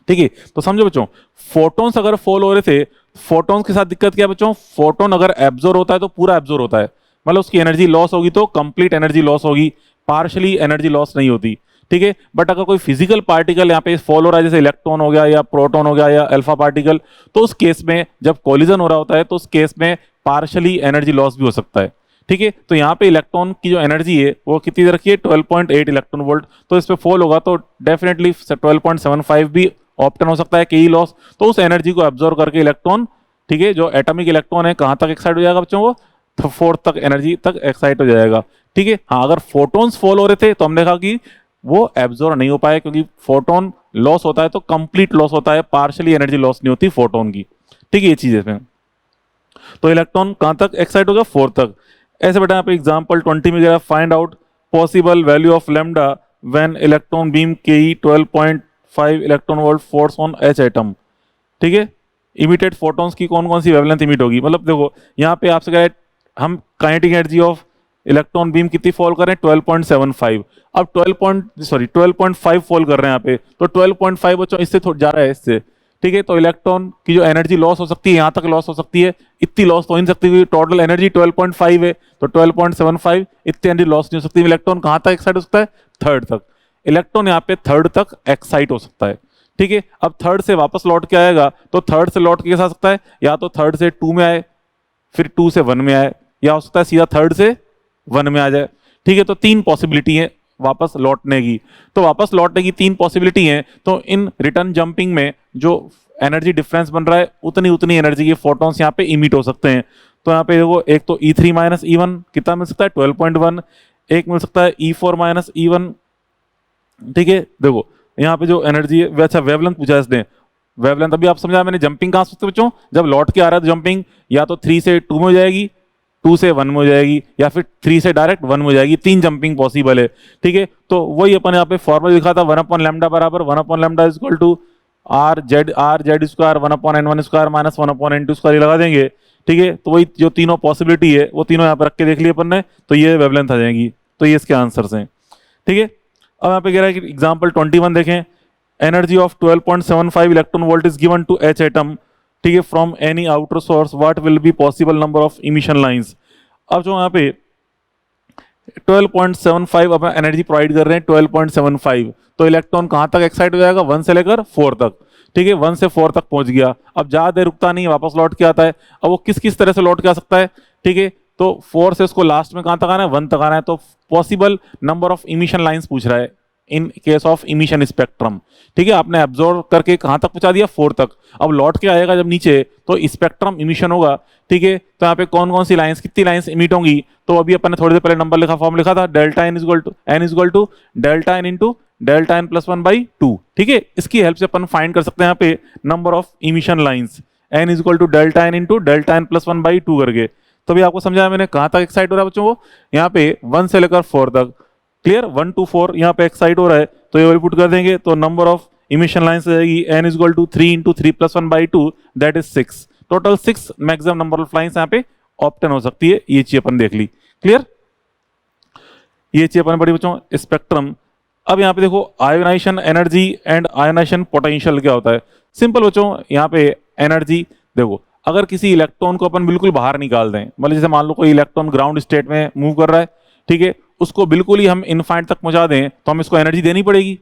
ठीक है, तो समझो बच्चों, फोटॉन्स अगर फॉल हो रहे थे, फोटॉन्स के साथ दिक्कत क्या है बच्चों, फोटोन अगर एब्जॉर्ब होता है तो पूरा एब्जॉर्ब होता है, मतलब उसकी एनर्जी लॉस होगी तो कंप्लीट एनर्जी लॉस होगी, पार्शली एनर्जी लॉस नहीं होती। ठीक है, बट अगर कोई फिजिकल पार्टिकल यहाँ पे फॉल हो रहा है, जैसे इलेक्ट्रॉन हो गया या प्रोटॉन हो गया या अल्फा पार्टिकल, तो उस केस में जब कोलिजन हो रहा होता है तो उस केस में पार्शली एनर्जी लॉस भी हो सकता है। ठीक है, तो यहाँ पे इलेक्ट्रॉन की जो एनर्जी है वो कितनी दे रखी है, 12.8 इलेक्ट्रॉन वोल्ट। तो इस पे फॉल होगा तो डेफिनेटली 12.75 भी ऑप्टेन हो सकता है, के लॉस। तो उस एनर्जी को एब्जॉर्ब करके इलेक्ट्रॉन, ठीक है, जो एटॉमिक इलेक्ट्रॉन है कहां तक एक्साइट हो जाएगा बच्चों, वो 4 तक एनर्जी तक एक्साइट हो जाएगा। ठीक है, हाँ, अगर फोटॉन्स फॉल हो रहे थे तो हमने कहा कि वो एब्जॉर्ब नहीं हो पाए, क्योंकि फोटोन लॉस होता है तो कंप्लीट लॉस होता है, पार्शियली एनर्जी लॉस नहीं होती फोटोन की। ठीक है, ये चीज है। तो इलेक्ट्रॉन कहां तक एक्साइट होगा, 4 तक। ऐसे बेटा यहाँ पे एग्जांपल 20 में गया, find out possible value of lambda when electron beam के 12.5 electron volt force on H atom. ठीक है, इमिटेड फोटॉन्स की कौन कौन सी वेवलेंथ इमिट होगी, मतलब देखो यहाँ पे आपसे कह रहे हम kinetic energy of electron beam कितनी फॉल कर रहे हैं, 12.75। अब 12.5 फॉल कर रहे हैं यहाँ पे, तो 12.5 बच्चों इससे जा रहा है इससे। ठीक है, तो इलेक्ट्रॉन की जो एनर्जी लॉस हो सकती है यहाँ तक लॉस हो सकती है, इतनी लॉस तो हो नहीं सकती क्योंकि टोटल एनर्जी 12.5 है, तो 12.75 इतनी एनर्जी लॉस नहीं हो सकती। इलेक्ट्रॉन कहाँ तक एक्साइट हो सकता है, 3rd तक। इलेक्ट्रॉन यहाँ पे 3rd तक एक्साइट हो सकता है। ठीक है, अब थर्ड से वापस लौट के आएगा तो थर्ड से लौट के कैसा आ सकता है, या तो थर्ड से 2 में आए, फिर 2 से 1 में आए, या हो सकता है सीधा थर्ड से 1 में आ जाए। ठीक है, तो 3 पॉसिबिलिटी है वापस लौटने की। तो वापस लौटने की 3 पॉसिबिलिटी है, तो इन रिटर्न जंपिंग में जो एनर्जी डिफरेंस बन रहा है उतनी उतनी एनर्जी के फोटॉन्स यहाँ पे इमिट हो सकते हैं। तो यहाँ पे देखो, एक तो E3 माइनस E1 कितना मिल सकता है, 12.1, एक मिल सकता है E4 माइनस E1। ठीक है, देखो यहाँ पे जो एनर्जी है, वैसा वेवलेंथ पूछा है इसने, वेवलेंथ अभी आप समझा मैंने, जंपिंग कहाँ सकते बच्चों, जब लौट के आ रहा है तो जंपिंग या तो 3 से 2 में हो जाएगी, 2 से 1 में हो जाएगी, या फिर 3 से डायरेक्ट 1 में हो जाएगी। 3 जंपिंग पॉसिबल है। ठीक है, तो वही अपन यहाँ पे फॉर्मूला लिखा था, 1/λ बराबर 1/λ is equal to R Z square 1/n1 square minus 1/n2 square लगा देंगे। ठीक है, तो वही जो तीनों पॉसिबिलिटी है वो तीनों यहाँ पे रख के देख लिए अपन ने, तो ये वेवलेंथ आ जाएंगी। तो ये इसके आंसर्स हैं। ठीक है, अब यहाँ पे कह रहा है कि एग्जाम्पल 21 देखें, energy of 12.75 electron volt is given to H atom, ठीक है, from any outer source, what will be possible number of emission lines. अब जो यहाँ पे 12.75 अब एनर्जी प्रोवाइड कर रहे हैं 12.75, तो इलेक्ट्रॉन कहाँ तक एक्साइट हो जाएगा, 1 से लेकर 4 तक। ठीक है, 1 से 4 तक पहुंच गया, अब ज्यादा देर रुकता नहीं, वापस लौट के आता है। अब वो किस किस तरह से लौट के आ सकता है, ठीक है, तो 4 से उसको लास्ट में कहाँ तक आना है, 1 तक आना है। तो possible number of emission lines पूछ रहा है in case of emission spectrum. ठीक है, आपने एब्जॉर्ब करके कहां तक पहुंचा दिया, 4 तक। अब लौट के आएगा जब नीचे तो स्पेक्ट्रम इमिशन होगा। ठीक है, तो यहाँ पे कौन कौन सी लाइंस, कितनी लाइंस इमिट होंगी, तो अभी अपन ने थोड़ी देर पहले नंबर लिखा, फॉर्म लिखा था, delta N is equal to delta N into delta N plus 1/2। ठीक है, इसकी हेल्प से अपन फाइंड कर सकते हैं यहाँ पे number of emission lines, N is equal to delta N into delta N plus 1/2 करके। तो अभी आपको समझाया मैंने कहां तक एक्साइट हो रहा है बच्चों को, यहाँ पे 1 से लेकर 4 तक। क्लियर, 1 to 4 यहाँ पे एक्साइट हो रहा है, तो ये पुट कर देंगे, तो नंबर ऑफ इमिशन लाइंस आ जाएगी n is equal to 3 into 3 plus 1/2, that is 6। Total 6 maximum number of lines यहाँ पे ऑप्टेन हो सकती है। ये चीज अपन देख ली। क्लियर, ये चीज अपन बड़ी बच्चों स्पेक्ट्रम। अब यहाँ पे देखो ionisation energy and ionisation potential क्या होता है। सिंपल बच्चों, यहाँ पे एनर्जी देखो, अगर किसी इलेक्ट्रॉन को अपन बिल्कुल बाहर निकाल दें, मतलब जैसे मान लो कोई इलेक्ट्रॉन ग्राउंड स्टेट में मूव कर रहा है, ठीक है, उसको बिल्कुल ही हम इनफाइनाइट तक पहुंचा दें तो हम इसको एनर्जी देनी पड़ेगी।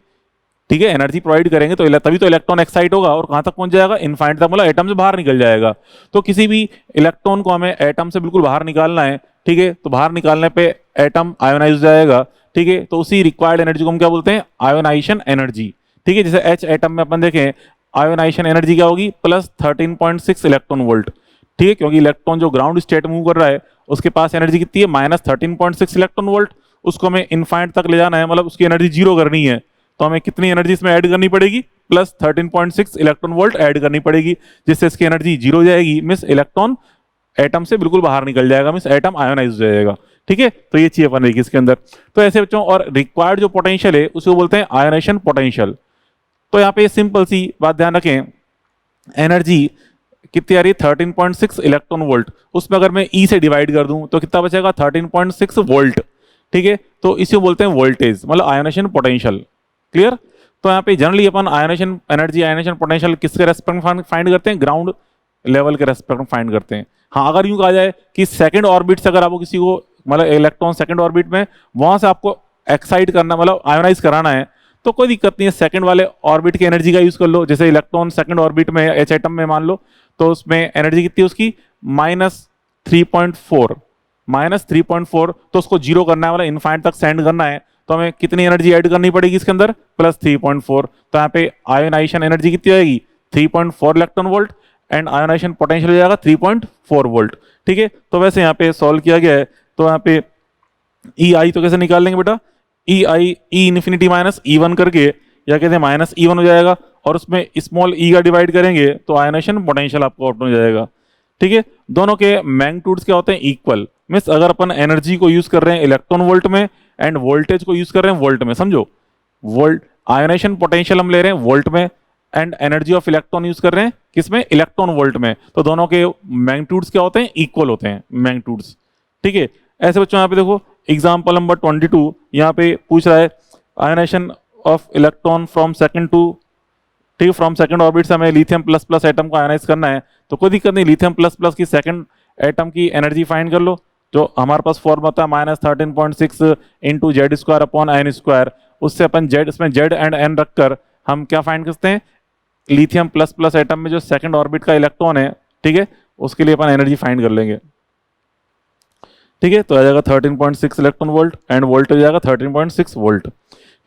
ठीक है, एनर्जी प्रोवाइड करेंगे तो तभी तो इलेक्ट्रॉन एक्साइट होगा, और कहां तक पहुंच जाएगा, इनफाइनाइट तक, मतलब एटम से बाहर निकल जाएगा। तो किसी भी इलेक्ट्रॉन को हमें एटम से बिल्कुल बाहर निकालना है, ठीक है, तो बाहर निकालने पे एटम आयोनाइज हो जाएगा। ठीक है, तो उसी रिक्वायर्ड एनर्जी को हम क्या बोलते हैं, आयोनाइजेशन एनर्जी। ठीक है, जैसे एच एटम में अपन देखें, आयोनाइजेशन एनर्जी क्या होगी, प्लस 13.6 इलेक्ट्रॉन वोल्ट। ठीक है, क्योंकि इलेक्ट्रॉन जो ग्राउंड स्टेट मूव कर रहा है उसके पास एनर्जी कितनी है, माइनस 13.6 इलेक्ट्रॉन वोल्ट। उसको हमें इनफाइनाइट तक ले जाना है, मतलब उसकी एनर्जी 0 करनी है, तो हमें कितनी एनर्जी इसमें ऐड करनी पड़ेगी, प्लस 13.6 इलेक्ट्रॉन वोल्ट ऐड करनी पड़ेगी, जिससे इसकी एनर्जी 0 हो जाएगी, मींस इलेक्ट्रॉन एटम से बिल्कुल बाहर निकल जाएगा, मींस एटम आयोनाइज हो जाएगा। ठीक है, तो ये चीज अपन देखिए इसके अंदर। तो ऐसे बच्चों, और रिक्वायर्ड जो पोटेंशियल है उसको बोलते हैं आयोनाइजेशन पोटेंशियल। तो यहाँ पे सिंपल सी बात ध्यान रखें, एनर्जी कितनी आ रही है, 13.6 इलेक्ट्रॉन वोल्ट, उसमें अगर मैं E से डिवाइड कर दूं तो कितना बचेगा, 13.6 वोल्ट। ठीक है, तो इसे बोलते हैं वोल्टेज, मतलब आयोनाइजेशन पोटेंशियल। क्लियर, तो यहाँ पे जनरली अपन आयोनाइजेशन एनर्जी, आयोनाइजेशन पोटेंशियल किसके रेस्पेक्ट में फाइंड करते हैं, ग्राउंड लेवल के रेस्पेक्ट में फाइंड करते हैं। हाँ, अगर यूं कहा जाए कि सेकंड ऑर्बिट से अगर आपको किसी को, मतलब इलेक्ट्रॉन सेकंड ऑर्बिट में, वहां से आपको एक्साइट करना, मतलब आयोनाइज कराना है, तो कोई दिक्कत नहीं है, सेकंड वाले ऑर्बिट की एनर्जी का यूज कर लो। जैसे इलेक्ट्रॉन सेकंड ऑर्बिट में एच एटम में मान लो, तो उसमें एनर्जी कितनी है उसकी, -3.4, तो उसको 0 करना है, मतलब इनफाइनाइट तक सेंड करना है, तो हमें कितनी एनर्जी ऐड करनी पड़ेगी इसके अंदर, +3.4। तो यहाँ पे आयोनाइजेशन एनर्जी कितनी आएगी, 3.4 electron volt, and ionisation potential हो जाएगा 3.4 वोल्ट। ठीक है, तो वैसे यहाँ पे सॉल्व किया गया है, तो यहाँ पे EI तो कैसे निकाल लेंगे बेटा, EI E infinity minus E1 करके, या कहते हैं -E1 हो जाएगा, और उसमें स्मॉल e का डिवाइड करेंगे तो आयोनाइजेशन पोटेंशियल आपको आउट हो जाएगा। ठीक है, दोनों के मैग्नीट्यूड्स क्या होते हैं, इक्वल। मींस अगर अपन एनर्जी को यूज कर रहे हैं इलेक्ट्रॉन वोल्ट में, एंड वोल्टेज को यूज कर रहे हैं वोल्ट में, समझो, वोल्ट आयोनाइजेशन पोटेंशियल हम ले रहे हैं वोल्ट में, and energy of electron use कर रहे हैं किसमें, इलेक्ट्रॉन वोल्ट में, तो दोनों के मैग्नीट्यूड्स क्या होते हैं, इक्वल होते हैं मैग्नीट्यूड्स। ठीक है, ऐसे बच्चों यहाँ पे देखो एग्जाम्पल नंबर 22, यहाँ पे पूछ रहा है ionisation of electron from second to, ठीक है, फ्रॉम सेकंड ऑर्बिट से हमें लिथियम प्लस प्लस एटम को आयोनाइज करना है, तो कोई दिक्कत नहीं, लिथियम प्लस प्लस की सेकंड एटम की एनर्जी फाइंड कर लो, जो हमारे पास फॉर्म होता है -13.6 into Z square upon N square. उससे अपन जेड, इसमें जेड एंड एन रखकर हम क्या फाइंड करते हैं, लिथियम प्लस प्लस एटम में जो सेकंड ऑर्बिट का इलेक्ट्रॉन है, ठीक है, उसके लिए अपन एनर्जी फाइंड कर लेंगे। ठीक है, तो आ जाएगा 13.6 इलेक्ट्रॉन वोल्ट एंड वोल्टेज आएगा 13.6 वोल्ट।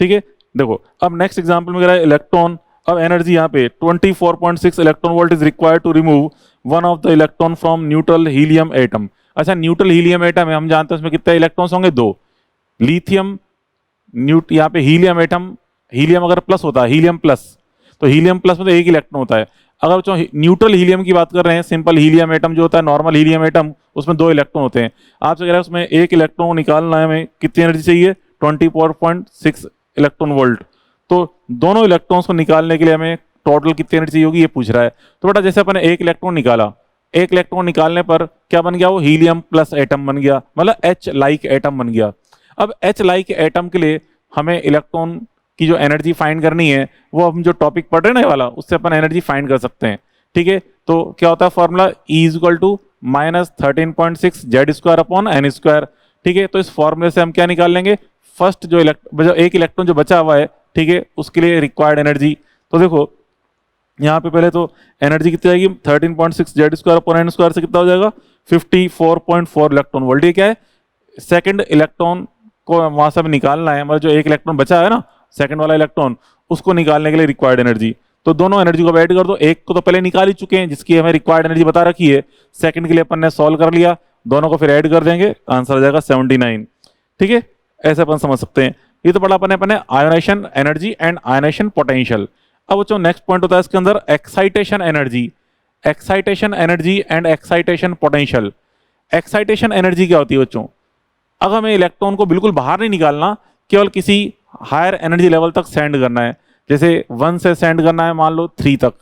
ठीक है, देखो अब नेक्स्ट एग्जांपल में कह रहा है इलेक्ट्रॉन, अब एनर्जी यहाँ पे 24.6 electron volt is required to remove one of the electron from neutral helium atom. अच्छा, न्यूट्रल हीलियम एटम है, हम जानते हैं उसमें कितने इलेक्ट्रॉन्स होंगे, दो। लिथियम यहाँ पे हीलियम एटम, हीलियम अगर प्लस होता है, हीलियम प्लस, तो हीलियम प्लस में तो एक इलेक्ट्रॉन होता है। अगर जो न्यूट्रल हीलियम की बात कर रहे हैं, सिंपल हीलियम एटम जो होता है, नॉर्मल हीलियम एटम, उसमें दो इलेक्ट्रॉन होते हैं। आपसे कह रहा है उसमें एक इलेक्ट्रॉन को निकालना है, हमें कितनी एनर्जी चाहिए, 24.6 इलेक्ट्रॉन वोल्ट। तो दोनों इलेक्ट्रॉन्स को निकालने के लिए हमें टोटल कितनी एनर्जी चाहिए होगी, ये पूछ रहा है। तो बेटा जैसे अपन एक इलेक्ट्रॉन निकाला, एक इलेक्ट्रॉन निकालने पर क्या बन गया, वो हीलियम प्लस एटम बन गया, मतलब एच लाइक एटम बन गया। अब एच लाइक एटम के लिए हमें इलेक्ट्रॉन की जो एनर्जी फाइंड करनी है, वो हम जो टॉपिक पढ़ रहे हैं ना वाला, उससे अपन एनर्जी फाइंड कर सकते हैं। ठीक है, तो क्या होता है formula, E equal to -13.6 Z square upon N square. ठीक है, तो इस फॉर्मूले से हम क्या निकाल लेंगे, फर्स्ट जो एक इलेक्ट्रॉन जो बचा हुआ है, ठीक है, उसके लिए रिक्वायर्ड एनर्जी। तो देखो यहाँ पे पहले तो एनर्जी कितनी आएगी, 13.6 Z square upon N square से कितना हो जाएगा, 54.4 इलेक्ट्रॉन वोल्ट। ये क्या है, सेकंड इलेक्ट्रॉन को वहां से निकालना है, मतलब जो एक इलेक्ट्रॉन बचा है ना, सेकंड वाला इलेक्ट्रॉन, उसको निकालने के लिए रिक्वायर्ड एनर्जी। तो दोनों एनर्जी को ऐड कर दो, एक को तो पहले निकाल ही चुके हैं जिसकी हमें रिक्वायर्ड एनर्जी बता रखी है, सेकंड के लिए अपन ने सॉल्व कर लिया, दोनों को फिर ऐड कर देंगे, आंसर आ जाएगा 79। ठीक है, ऐसे अपन समझ सकते हैं। ये तो पढ़ा अपने ionisation energy and ionisation potential. अब जो नेक्स्ट पॉइंट होता है इसके अंदर, excitation energy, excitation energy and excitation potential. Excitation energy क्या होती है बच्चों, अगर हमें इलेक्ट्रॉन को बिल्कुल बाहर नहीं निकालना, केवल किसी हायर एनर्जी लेवल तक सेंड करना है, जैसे 1 से सेंड करना है मान लो 3 तक,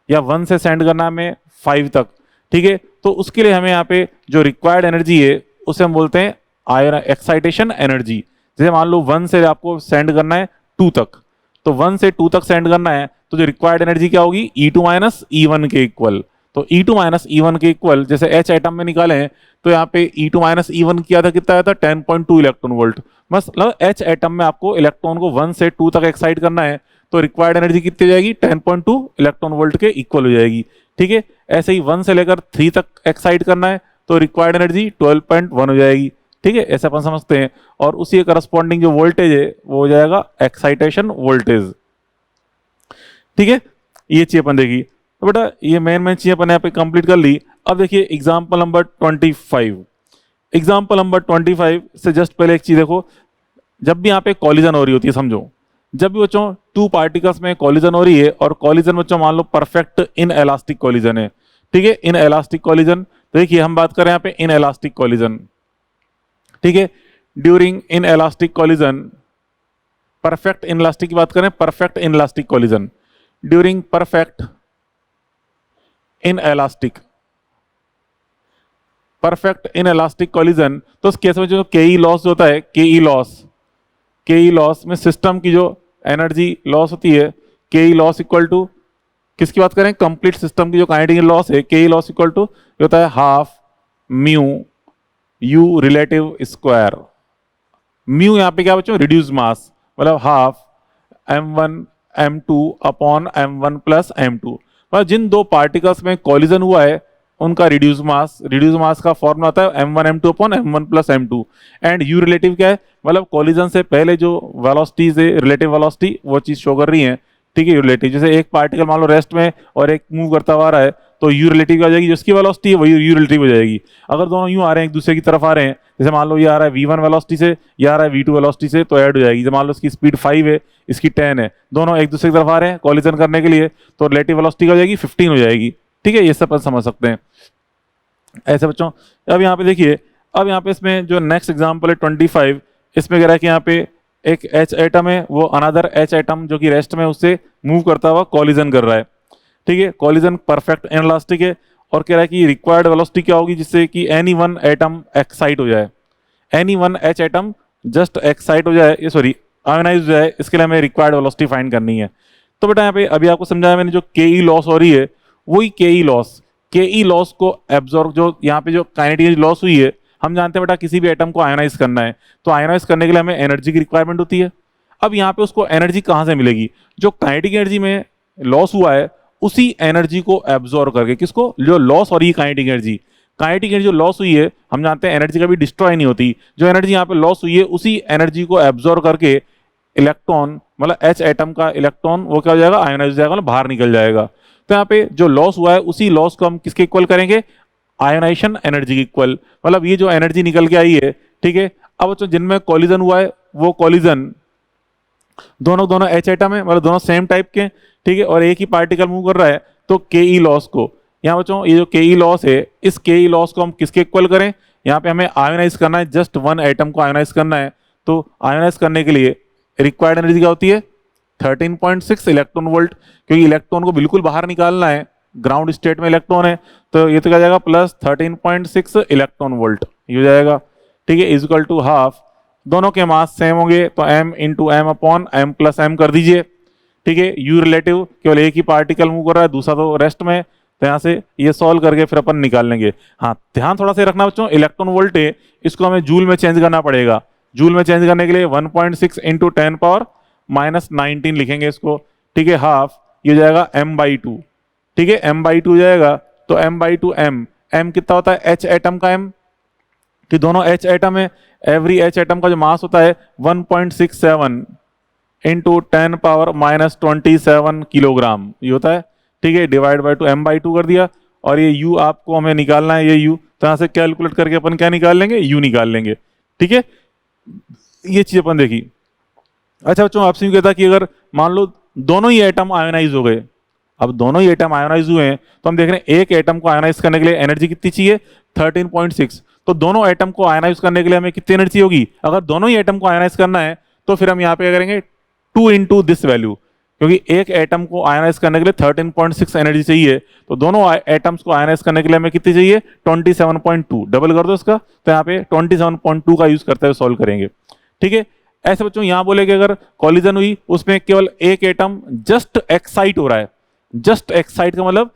या 1 से सेंड करना है हमें 5 तक। ठीक है, तो उसके लिए हमें यहाँ पे जो रिक्वायर्ड एनर्जी है उसे हम बोलते हैं आयन एक्साइटेशन एनर्जी। जैसे मान लो 1 से आपको सेंड करना है 2 तक, तो 1 से 2 तक सेंड करना है, तो जो रिक्वायर्ड एनर्जी क्या होगी, E2 माइनस E1 के इक्वल। तो E2 माइनस E1 के इक्वल, जैसे H एटम में निकाले हैं, तो यहाँ पे E2 माइनस E1 किया था, कितना आया था, 10.2 इलेक्ट्रॉन वोल्ट। मतलब H एटम में आपको इलेक्ट्रॉन को 1 से 2 तक एक्साइट करना है, तो रिक्वायर्ड एनर्जी कितनी हो जाएगी, 10.2 इलेक्ट्रॉन वोल्ट के इक्वल हो जाएगी। ठीक है, ऐसे ही 1 से लेकर 3 तक एक्साइट करना है, तो रिक्वायर्ड एनर्जी 12.1 हो जाएगी। ठीक है, ऐसा अपन समझते हैं। और उसी के करस्पॉन्डिंग जो वोल्टेज है वो हो जाएगा एक्साइटेशन वोल्टेज। ठीक है, ये चीज अपन देखी। तो बेटा ये मेन चीज अपन यहाँ पे कंप्लीट कर ली। अब देखिए एग्जाम्पल नंबर 25। एग्जाम्पल नंबर 25 से जस्ट पहले एक चीज देखो, जब भी यहाँ पे कॉलिजन हो रही होती है, समझो जब भी बच्चों 2 पार्टिकल्स में कॉलिजन हो रही है, और कॉलिजन बच्चों मान लो परफेक्ट इन एलास्टिक कॉलिजन है। ठीक है, इन एलास्टिक कॉलिजन, तो देखिए हम बात करें यहाँ पे इन एलास्टिक कॉलिजन। ठीक है, during in elastic collision, perfect in elastic की बात करें, perfect in elastic collision, during perfect in elastic, perfect in elastic collision, तो उस केस में जो केई लॉस होता है, केई लॉस में सिस्टम की जो एनर्जी लॉस होती है, केई लॉस इक्वल टू, किसकी बात करें, कंप्लीट सिस्टम की जो काइनेटिक लॉस है, केई लॉस इक्वल टू होता है half mu you relative square. Mu यहाँ पे क्या बच्चों, रिड्यूस मास, मतलब half m1 m2 upon m1 plus m2। मतलब जिन 2 पार्टिकल्स में कॉलिजन हुआ है उनका रिड्यूस मास का फॉर्मूला होता है m1 m2 upon m1 plus m2। And you relative क्या है, मतलब कॉलिजन से पहले जो वेलोसिटीज है, रिलेटिव वेलोसिटी, वो चीज शो कर रही है। ठीक है, यू रिलेटिव, जैसे एक पार्टिकल मान लो रेस्ट में और एक मूव करता हुआ आ रहा है, तो यू रिलेटिव क्या हो जाएगी, जिसकी वेलोसिटी है वही यू रिलेटिव हो जाएगी। अगर दोनों यूं आ रहे हैं एक दूसरे की तरफ आ रहे हैं, जैसे मान लो ये आ रहा है v1 वेलोसिटी से, ये आ रहा है v2 वेलोसिटी से, तो ऐड हो जाएगी। जैसे मान लो इसकी स्पीड 5 है, इसकी 10 है, दोनों एक दूसरे की तरफ आ रहे हैं कॉलिजन करने के लिए, तो रिलेटिव वेलोसिटी क्या हो जाएगी, 15 हो जाएगी। ठीक है, ये सब अपन समझ सकते हैं ऐसे बच्चों। अब यहाँ पे देखिए, अब यहाँ पे इसमें जो नेक्स्ट एग्जाम्पल है 25, इसमें कह रहा है कि यहाँ पे एक H एटम है, वो अनदर H एटम जो कि रेस्ट में उससे मूव करता हुआ कॉलिजन कर रहा है। ठीक है, कॉलिजन परफेक्ट इनइलास्टिक है, और कह रहा है कि रिक्वायर्ड वेलोसिटी क्या होगी जिससे कि एनी वन एटम एक्साइट हो जाए, any one H atom just excite हो जाए, ये सॉरी आयोनाइज हो जाए, इसके लिए हमें रिक्वायर्ड वेलोसिटी फाइंड करनी है। तो बेटा यहाँ पे अभी आपको समझाया मैंने, जो के ई लॉस हो रही है वही के ई लॉस को एब्जॉर्ब, जो यहाँ पे जो काइनेटिक लॉस हुई है, हम जानते हैं बेटा किसी भी एटम को आयोनाइज करना है, तो आयोनाइज करने के लिए हमें एनर्जी की रिक्वायरमेंट होती है। अब यहाँ पे उसको एनर्जी कहाँ से मिलेगी, जो काइनेटिक एनर्जी में लॉस हुआ है उसी एनर्जी को एब्जॉर्ब करके, किसको, जो लॉस हो रही है काइनेटिक एनर्जी, काइनेटिक एनर्जी जो लॉस हुई है, हम जानते हैं एनर्जी कभी डिस्ट्रॉय नहीं होती, जो एनर्जी यहाँ पे लॉस हुई है उसी एनर्जी को एब्जॉर्ब करके इलेक्ट्रॉन, मतलब एच एटम का इलेक्ट्रॉन वो क्या हो जाएगा, आयोनाइज हो जाएगा, मतलब बाहर निकल जाएगा। तो यहाँ पे जो लॉस हुआ है उसी लॉस को हम किसके इक्वल करेंगे, आयोनाइजेशन एनर्जी की इक्वल, मतलब ये जो एनर्जी निकल के आई है, ठीक है। अब बच्चों जिनमें कॉलिजन हुआ है वो कॉलिजन दोनों दोनों एच एटम है, मतलब दोनों सेम टाइप के, ठीक है, और एक ही पार्टिकल मूव कर रहा है, तो के ई लॉस को, यहाँ बच्चों ये जो के ई लॉस है, इस के ई लॉस को हम किसके इक्वल करें, यहाँ पे हमें आयोनाइज करना है, जस्ट वन एटम को आयोनाइज करना है। तो आयोनाइज करने के लिए रिक्वायर्ड एनर्जी क्या होती है, 13.6 इलेक्ट्रॉन वोल्ट, क्योंकि इलेक्ट्रॉन को बिल्कुल बाहर निकालना है, ग्राउंड स्टेट में इलेक्ट्रॉन है, तो ये तो क्या जाएगा प्लस 13.6 इलेक्ट्रॉन वोल्ट, ये हो जाएगा, ठीक है, इज इक्वल टू हाफ, दोनों के मास सेम होंगे तो m into M upon M plus M कर दीजिए, ठीक है। यू रिलेटिव, केवल एक ही पार्टिकल मूव कर रहा है, दूसरा तो रेस्ट में, तो यहाँ से ये सॉल्व करके फिर अपन निकाल लेंगे। हाँ, ध्यान थोड़ा सा रखना बच्चों, इलेक्ट्रॉन वोल्ट है, इसको हमें जूल में चेंज करना पड़ेगा। जूल में चेंज करने के लिए 1.6 इंटू 10⁻⁻19 लिखेंगे इसको, ठीक है, हाफ, ये हो जाएगा m/2, ठीक है, m/2 हो जाएगा, तो m/2 m कितना होता है, एच एटम का m, कि दोनों एच एटम है, एवरी एच एटम का जो मास होता है 1.67 इंटू 10⁻⁻27 किलोग्राम, ये होता है, ठीक है, डिवाइड बाय 2 m/2 कर दिया, और ये u आपको हमें निकालना है, ये u, तो यहाँ से कैलकुलेट करके अपन क्या निकाल लेंगे, u निकाल लेंगे, ठीक है, ये चीज अपन देखी। अच्छा बच्चों, आपसे यूं कहता कि अगर मान लो दोनों ही एटम आयोनाइज हो गए, अब दोनों ही एटम आयोनाइज हुए हैं, तो हम देख रहे हैं एक एटम को आयोनाइज करने के लिए एनर्जी कितनी चाहिए, 13.6, तो दोनों एटम को आयोनाइज करने के लिए हमें कितनी एनर्जी होगी, अगर दोनों ही एटम को आयोनाइज करना है तो फिर हम यहाँ पे क्या करेंगे, 2 इंटू दिस वैल्यू, क्योंकि एक एटम को आयोनाइज करने के लिए 13.6 एनर्जी चाहिए, तो दोनों एटम्स को आयोनाइज करने के लिए हमें कितनी चाहिए, 27.2, डबल कर दो इसका, तो यहाँ पे 27.2 का यूज करते हुए सॉल्व करेंगे, ठीक है। ऐसे बच्चों यहाँ बोले कि अगर कॉलिजन हुई उसमें केवल एक एटम जस्ट एक्साइट हो रहा है, जस्ट एक्साइट का मतलब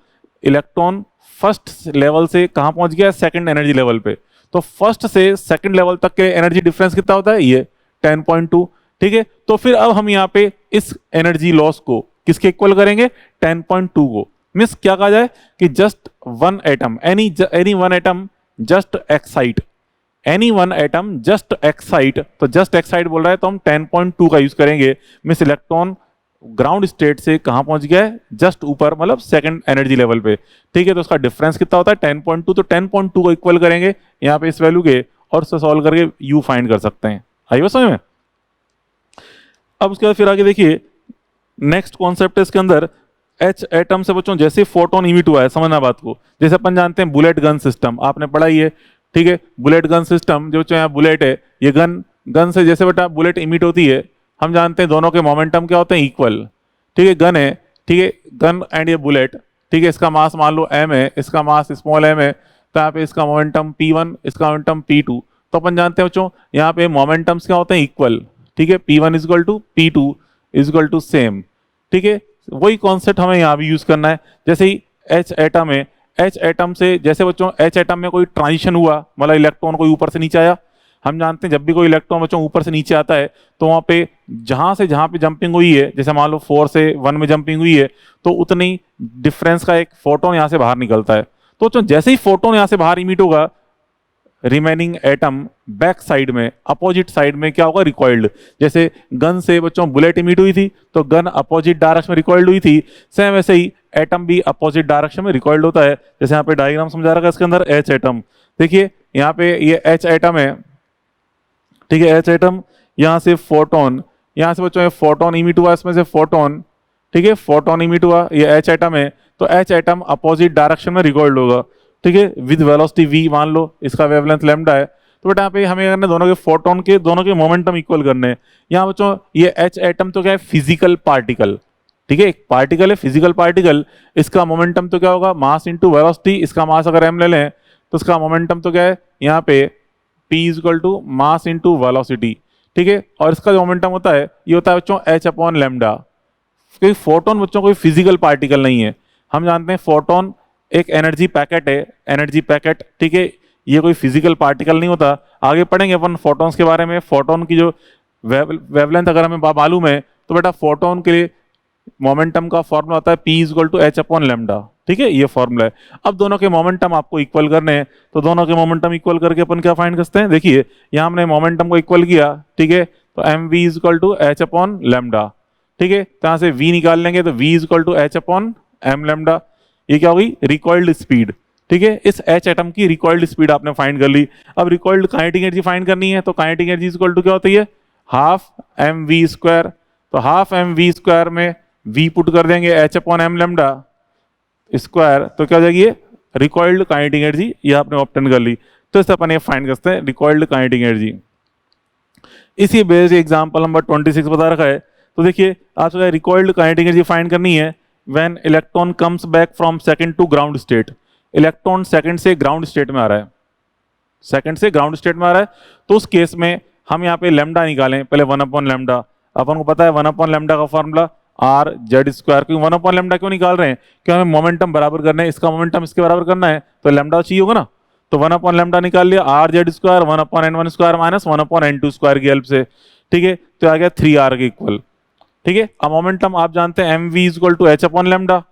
इलेक्ट्रॉन फर्स्ट लेवल से कहां पहुंच गया, सेकंड एनर्जी लेवल पे, तो फर्स्ट से सेकंड लेवल तक के एनर्जी डिफरेंस कितना होता है, ये 10.2, ठीक है। तो फिर अब हम यहाँ पे इस एनर्जी लॉस को किसके इक्वल करेंगे, 10.2 को, मींस क्या कहा जाए कि just one atom, any one atom just excite, any one atom just excite, तो जस्ट एक्साइट बोल रहा है तो हम 10.2 का यूज करेंगे, मींस इलेक्ट्रॉन ग्राउंड स्टेट से कहां पहुंच गया है, जस्ट ऊपर, मतलब सेकंड एनर्जी लेवल पे, ठीक है। तो उसका डिफरेंस कितना होता है 10.2, तो 10.2 को इक्वल करेंगे यहाँ पे इस वैल्यू के, और उससे सॉल्व करके यू फाइंड कर सकते हैं। आई बात समझ में। अब उसके बाद फिर आगे देखिए, नेक्स्ट कॉन्सेप्ट है इसके अंदर, एच एटम से बच्चों जैसे फोटोन इमिट हुआ है, समझना बात को, जैसे अपन जानते हैं बुलेट गन सिस्टम, आपने पढ़ा ही है, ठीक है, बुलेट गन सिस्टम, जो यहाँ बुलेट है, ये गन से जैसे बेटा बुलेट इमिट होती है, हम जानते हैं दोनों के मोमेंटम क्या होते हैं, इक्वल, ठीक है, गन है, ठीक है, गन एंड ये बुलेट, ठीक है, इसका मास मान लो m है, इसका मास स्मॉल m है, तो यहाँ पे इसका मोमेंटम p1, इसका मोमेंटम p2, तो अपन जानते हैं बच्चों यहाँ पे मोमेंटम्स क्या होते हैं, इक्वल, ठीक है, p1 is equal to p2 is equal to same, ठीक है। वही कॉन्सेप्ट हमें यहाँ भी यूज करना है, जैसे ही एच एटम है, एच एटम से जैसे बच्चों एच एटम में कोई ट्रांजिशन हुआ, मतलब इलेक्ट्रॉन कोई ऊपर से नीचे आया, हम जानते हैं जब भी कोई इलेक्ट्रॉन बच्चों ऊपर से नीचे आता है तो वहाँ पे जहाँ पे जंपिंग हुई है, जैसे मान लो 4 से 1 में जंपिंग हुई है, तो उतनी डिफरेंस का एक फोटोन यहाँ से बाहर निकलता है, तो बच्चों जैसे ही फोटोन यहाँ से बाहर इमिट होगा, रिमेनिंग एटम बैक साइड में, अपोजिट साइड में क्या होगा, रिकॉइल्ड, जैसे गन से बच्चों बुलेट इमिट हुई थी तो गन अपोजिट डायरेक्शन में रिकॉइल्ड हुई थी, सेम वैसे ही एटम भी अपोजिट डायरेक्शन में रिकॉइल्ड होता है। जैसे यहाँ पे डायग्राम समझा रखा है इसके अंदर, एच एटम, देखिए यहाँ पे ये एच एटम है, ठीक है, एच एटम, यहाँ से फोटोन, यहाँ से बच्चों फोटोन इमिट हुआ, इसमें से फोटोन, ठीक है, फोटोन इमिट हुआ, ये एच एटम है, तो एच एटम अपोजिट डायरेक्शन में रिकॉइल्ड होगा, ठीक है, विद वेलोसिटी v, मान लो इसका वेवलेंथ लैम्डा है, तो बेटा यहाँ पे हमें करने दोनों के फोटोन के दोनों के मोमेंटम इक्वल करने हैं। यहाँ बच्चों ये एच एटम तो क्या है, फिजिकल पार्टिकल, ठीक है, एक पार्टिकल है, फिजिकल पार्टिकल, इसका मोमेंटम तो क्या होगा, मास इंटू वेलोसिटी, इसका मास अगर m ले लें तो इसका मोमेंटम तो क्या है, यहाँ पे p is equal to mass into velocity, ठीक है, और इसका जो मोमेंटम होता है ये होता है बच्चों h अपॉन लैम्डा, क्योंकि फोटोन बच्चों कोई फिजिकल पार्टिकल नहीं है, हम जानते हैं फोटोन एक एनर्जी पैकेट है, एनर्जी पैकेट, ठीक है, ये कोई फिजिकल पार्टिकल नहीं होता। आगे पढ़ेंगे अपन फोटोन्स के बारे में, फोटोन की जो वेवलेंथ अगर हमें मालूम है तो बेटा फोटोन के लिए मोमेंटम का फॉर्मूला होता है P equal to H upon lambda, ठीक है, ये फॉर्मूला है। अब दोनों के मोमेंटम आपको इक्वल करने हैं, तो दोनों के मोमेंटम इक्वल करके अपन क्या फाइंड करते हैं, देखिए यहाँ हमने मोमेंटम को इक्वल किया, ठीक है, तो M V is equal to H upon lambda, ठीक है, तो यहाँ से v निकाल लेंगे तो v is equal to H upon M lambda, ये क्या होगी, रिकॉइल्ड स्पीड, ठीक है, इस एच एटम की रिकॉइल्ड स्पीड आपने फाइंड कर ली। अब रिकॉइल्ड काइनेटिक एनर्जी फाइंड करनी है, तो kinetic energy is equal to क्या होती है, हाफ एम वी स्क्वायर, तो हाफ एम वी स्क्वायर में v पुट कर देंगे H upon M lambda square, तो क्या हो जाएगी, रिकॉइल्ड काइनेटिक एनर्जी, ये आपने ऑप्टेन कर ली। तो इससे अपन ये फाइंड करते हैं रिकॉइल्ड काइनेटिक एनर्जी। इसी बेस्ड एग्जांपल नंबर 26 बता रखा है, तो देखिए आपसे रिकॉइल्ड काइनेटिक एनर्जी फाइंड करनी है when electron comes back from second to ground state. Electron second से ग्राउंड स्टेट में आ रहा है, सेकंड से ग्राउंड स्टेट में आ रहा है, तो उस केस में हम यहाँ पे लेमडा निकालें, पहले 1 अपॉन लेमडा, अपन को पता है 1 अपॉन लेमडा का फॉर्मूला आर जेड स्क्वायर, क्योंकि 1 अपॉन लेमडा क्यों निकाल रहे हैं, क्योंकि हमें मोमेंटम बराबर करना है, इसका मोमेंटम इसके बराबर करना है, तो लेमडा चाहिए होगा ना, तो 1 अपॉन लेमडा निकाल लिया, R Z square 1 upon N one square minus 1 upon N two square की हेल्प से, ठीक है, तो आ गया 3r के इक्वल, ठीक है। अब मोमेंटम आप जानते हैं M V is equal to H upon lambda,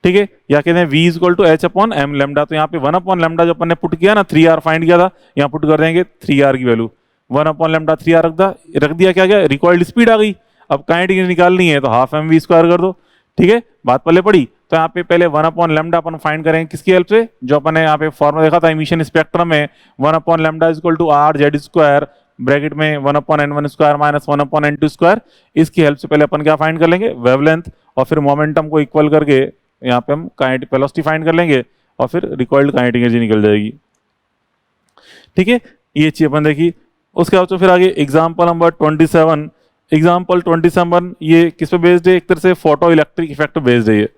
ठीक है, या कहते हैं v is equal to H upon M lambda, तो यहाँ पे 1 अपॉन लेमडा जो अपन ने पुट किया ना, 3r फाइंड किया था, यहाँ पुट कर देंगे 3r की वैल्यू, 1 अपॉन लेमडा 3r रख दिया, क्या गया, रिकॉइल्ड स्पीड आ गई। अब काइनेटिक एनर्जी निकालनी है तो हाफ एम वी स्क्वायर कर दो, ठीक है, बात पहले पड़ी, तो यहाँ पे पहले 1 अपॉन लेमडा अपन फाइंड करेंगे किसकी हेल्प से, जो अपन ने यहाँ पे फॉर्मूला देखा था इमिशन स्पेक्ट्रम में, 1 upon lambda is equal to R Z square bracket में 1 upon N one square minus 1 upon N two square, इसकी हेल्प से पहले अपन क्या फाइंड कर लेंगे, वेवलेंथ, और फिर मोमेंटम को इक्वल करके यहाँ पे हम काइनेटिक वेलोसिटी फाइंड कर लेंगे, और फिर रिकॉइल्ड काइनेटिक एनर्जी निकल जाएगी, ठीक है, ये चीज अपन देखी। उसके बाद तो फिर आगे एग्जांपल नंबर 27, एग्जांपल 27 ये किस पे बेस्ड है, एक तरह से फोटो इलेक्ट्रिक इफेक्ट बेस्ड है, ये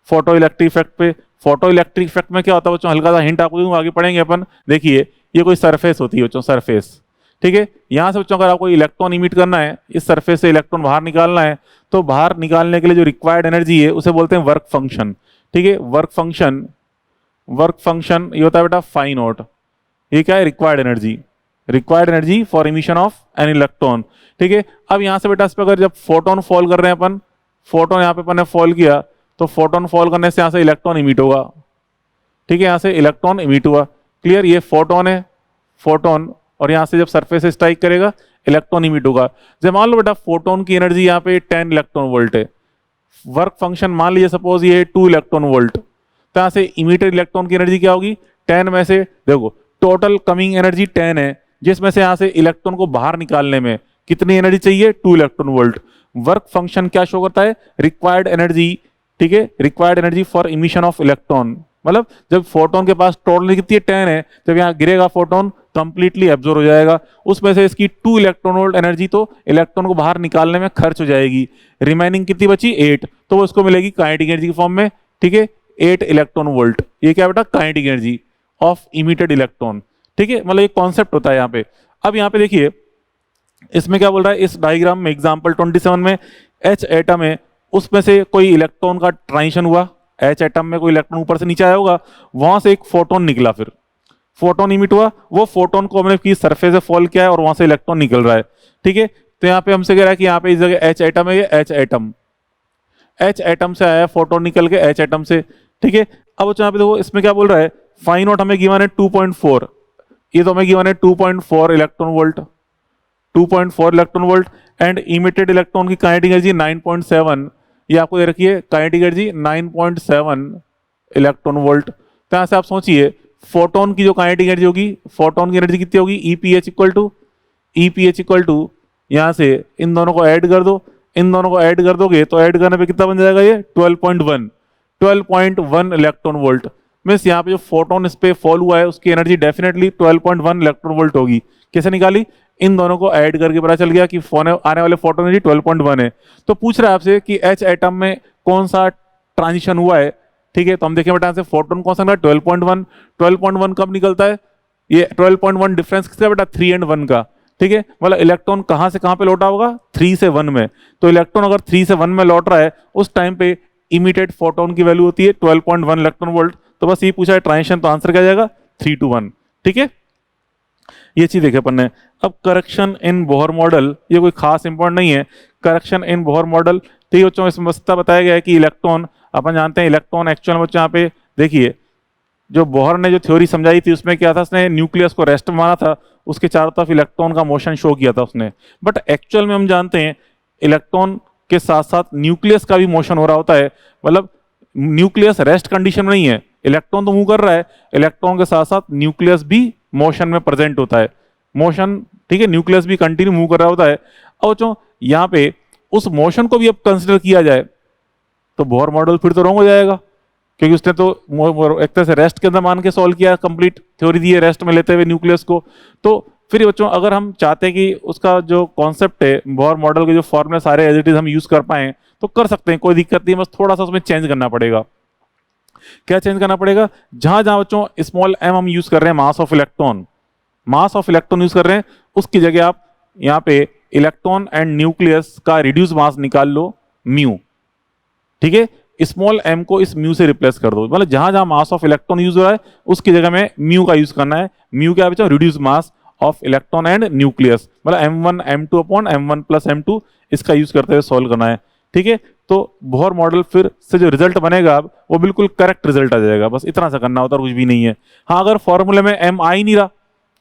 फोटो इलेक्ट्रिक इफेक्ट पे। फोटो इलेक्ट्रिक इफेक्ट में क्या होता है बच्चों, हल्का सा हिंट आपको दूंगा, आगे पढ़ेंगे अपन, देखिए ये कोई सरफेस होती है बच्चों, सरफेस, ठीक है, यहाँ से बच्चों अगर आपको इलेक्ट्रॉन इमिट करना है, इस सरफेस से इलेक्ट्रॉन बाहर निकालना है, तो बाहर निकालने के लिए जो रिक्वायर्ड एनर्जी है उसे बोलते हैं वर्क फंक्शन, ठीक है, वर्क फंक्शन ये होता है बेटा फाई नॉट, ये क्या है, required energy for emission of an electron, ठीक है। अब यहाँ से बेटा इस पे अगर जब फोटोन फॉल कर रहे हैं अपन, फोटोन यहाँ पे अपन ने फॉल किया, तो फोटोन फॉल करने से यहाँ से इलेक्ट्रॉन इमिट होगा, ठीक है, यहाँ से इलेक्ट्रॉन इमिट हुआ, क्लियर, ये फोटोन है, फोटोन, और यहाँ से जब सरफेस से स्ट्राइक करेगा इलेक्ट्रॉन इमिट होगा। जब मान लो बेटा फोटोन की एनर्जी यहाँ पे 10 इलेक्ट्रॉन वोल्ट है, वर्क फंक्शन मान लीजिए सपोज ये 2 इलेक्ट्रॉन वोल्ट, तो यहाँ से इमिटेड इलेक्ट्रॉन की एनर्जी क्या होगी, 10 में से देखो टोटल कमिंग एनर्जी 10 है, जिसमें से यहाँ से इलेक्ट्रॉन को बाहर निकालने में कितनी एनर्जी चाहिए, 2 इलेक्ट्रॉन वोल्ट। वर्क फंक्शन क्या शो करता है, रिक्वायर्ड एनर्जी, ठीक है, required energy for emission of electron, मतलब जब फोटोन के पास टोटल कितनी है, 10 है, जब यहाँ गिरेगा फोटोन कंप्लीटली एब्जॉर्ब हो जाएगा, उसमें से इसकी 2 इलेक्ट्रॉन वोल्ट एनर्जी तो इलेक्ट्रॉन को बाहर निकालने में खर्च हो जाएगी, रिमेनिंग कितनी बची 8, तो वो इसको मिलेगी काइनेटिक एनर्जी की फॉर्म में, ठीक है, 8 इलेक्ट्रॉन वोल्ट, ये क्या बेटा kinetic energy of emitted electron, ठीक है, मतलब एक कॉन्सेप्ट होता है यहाँ पे। अब यहाँ पे देखिए इसमें क्या बोल रहा है, इस डायग्राम में एग्जांपल 27 में एच एटम है, उसमें से कोई इलेक्ट्रॉन का ट्रांजिशन हुआ, एच एटम में कोई इलेक्ट्रॉन ऊपर से नीचे आया होगा, वहां से एक फोटोन निकला, फिर फोटोन इमिट हुआ, वो फोटोन को हमने की सरफेस से फॉल किया है और वहां से इलेक्ट्रॉन निकल रहा है, ठीक है। तो यहाँ पे हमसे कह रहा है कि यहाँ पे इस जगह एच एटम है, ये एच एटम से आया फोटोन निकल के एच एटम से, ठीक है। अब यहाँ पे देखो इसमें क्या बोल रहा है, फाई नॉट हमें गिवन है 2.4, ये तो हमें गिवन है 2.4 electron volt, 2.4 electron volt, and emitted electron की काइनेटिक एनर्जी 9.7, ये आपको दे रखी है काइनेटिक एनर्जी 9.7 इलेक्ट्रॉन वोल्ट। तो यहाँ से आप सोचिए फोटोन की जो काइनेटिक एनर्जी होगी, फोटोन की एनर्जी कितनी होगी, ईपीएच इक्वल टू यहाँ से इन दोनों को ऐड कर दो, इन दोनों को ऐड कर दोगे तो ऐड करने पे कितना बन जाएगा, ये 12.1 इलेक्ट्रॉन वोल्ट। मीन्स यहाँ पे जो फोटोन इस पे फॉल हुआ है उसकी एनर्जी डेफिनेटली 12.1 इलेक्ट्रॉन वोल्ट होगी। कैसे निकाली, इन दोनों को ऐड करके पता चल गया कि आने वाले फोटोन एनर्जी 12.1 है। तो पूछ रहा है आपसे कि एच एटम में कौन सा ट्रांजिशन हुआ है, ठीक है, तो हम देखें बेटा से फोटोन कौन सा निकला 12.1 कब निकलता है, ये 12.1 डिफरेंस किसका बेटा 3 और 1 का, ठीक है, मतलब इलेक्ट्रॉन कहां से कहां पे लौटा होगा 3 से 1 में, तो इलेक्ट्रॉन अगर 3 से 1 में लौट रहा है उस टाइम पे इमिटेड फोटोन की वैल्यू होती है 12.1 इलेक्ट्रॉन वोल्ट। तो बस ये पूछा है ट्रांजिशन, तो आंसर क्या जाएगा 3 to 1, ठीक है, ये चीज देखे अपन ने। अब करेक्शन इन बोहर मॉडल, ये कोई खास इंपॉर्टेंट नहीं है, करेक्शन इन बोहर मॉडल ठीक है बच्चों, इसमें बस्ता बताया गया है कि इलेक्ट्रॉन, अपन जानते हैं इलेक्ट्रॉन एक्चुअल में बच्चों यहाँ पे देखिए जो बोहर ने जो थ्योरी समझाई थी उसमें क्या था, उसने न्यूक्लियस को रेस्ट में माना था, उसके चारों तरफ इलेक्ट्रॉन का मोशन शो किया था उसने। बट एक्चुअल में हम जानते हैं इलेक्ट्रॉन के साथ साथ न्यूक्लियस का भी मोशन हो रहा होता है, मतलब न्यूक्लियस रेस्ट कंडीशन में नहीं है, इलेक्ट्रॉन तो मूव कर रहा है, इलेक्ट्रॉन के साथ साथ न्यूक्लियस भी मोशन में प्रेजेंट होता है, मोशन, ठीक है, न्यूक्लियस भी कंटिन्यू मूव कर रहा होता है। अब बच्चों यहाँ पे उस मोशन को भी अब कंसिडर किया जाए तो बोहर मॉडल फिर तो रॉन्ग हो जाएगा, क्योंकि उसने तो एक तरह से रेस्ट के अंदर मान के सॉल्व किया, कंप्लीट थ्योरी दी है रेस्ट में लेते हुए न्यूक्लियस को। तो फिर बच्चों अगर हम चाहते हैं कि उसका जो कॉन्सेप्ट है बोहर मॉडल के जो फॉर्मूले सारे एज इट इज हम यूज कर पाए तो कर सकते हैं, कोई दिक्कत नहीं, बस थोड़ा सा उसमें चेंज करना पड़ेगा। क्या चेंज करना पड़ेगा, जहां जहां बच्चों स्मॉल एम हम यूज कर रहे हैं mass of electron, mass of electron use कर रहे हैं, उसकी जगह आप यहाँ पे इलेक्ट्रॉन एंड न्यूक्लियस का रिड्यूस मास निकाल लो म्यू, ठीक है, स्मॉल एम को इस म्यू से रिप्लेस कर दो, मतलब जहां जहां मास ऑफ इलेक्ट्रॉन यूज हो रहा है उसकी जगह में म्यू का यूज करना है। म्यू क्या बच्चों, reduce mass of electron and nucleus, मतलब m1 m2 upon m1 plus m2, इसका यूज करते हुए सॉल्व करना है, ठीक है। तो बोहर मॉडल फिर से जो रिजल्ट बनेगा वो बिल्कुल करेक्ट रिजल्ट आ जाएगा, बस इतना सा करना होता है, कुछ भी नहीं है। हाँ, अगर फॉर्मूले में m आ ही नहीं रहा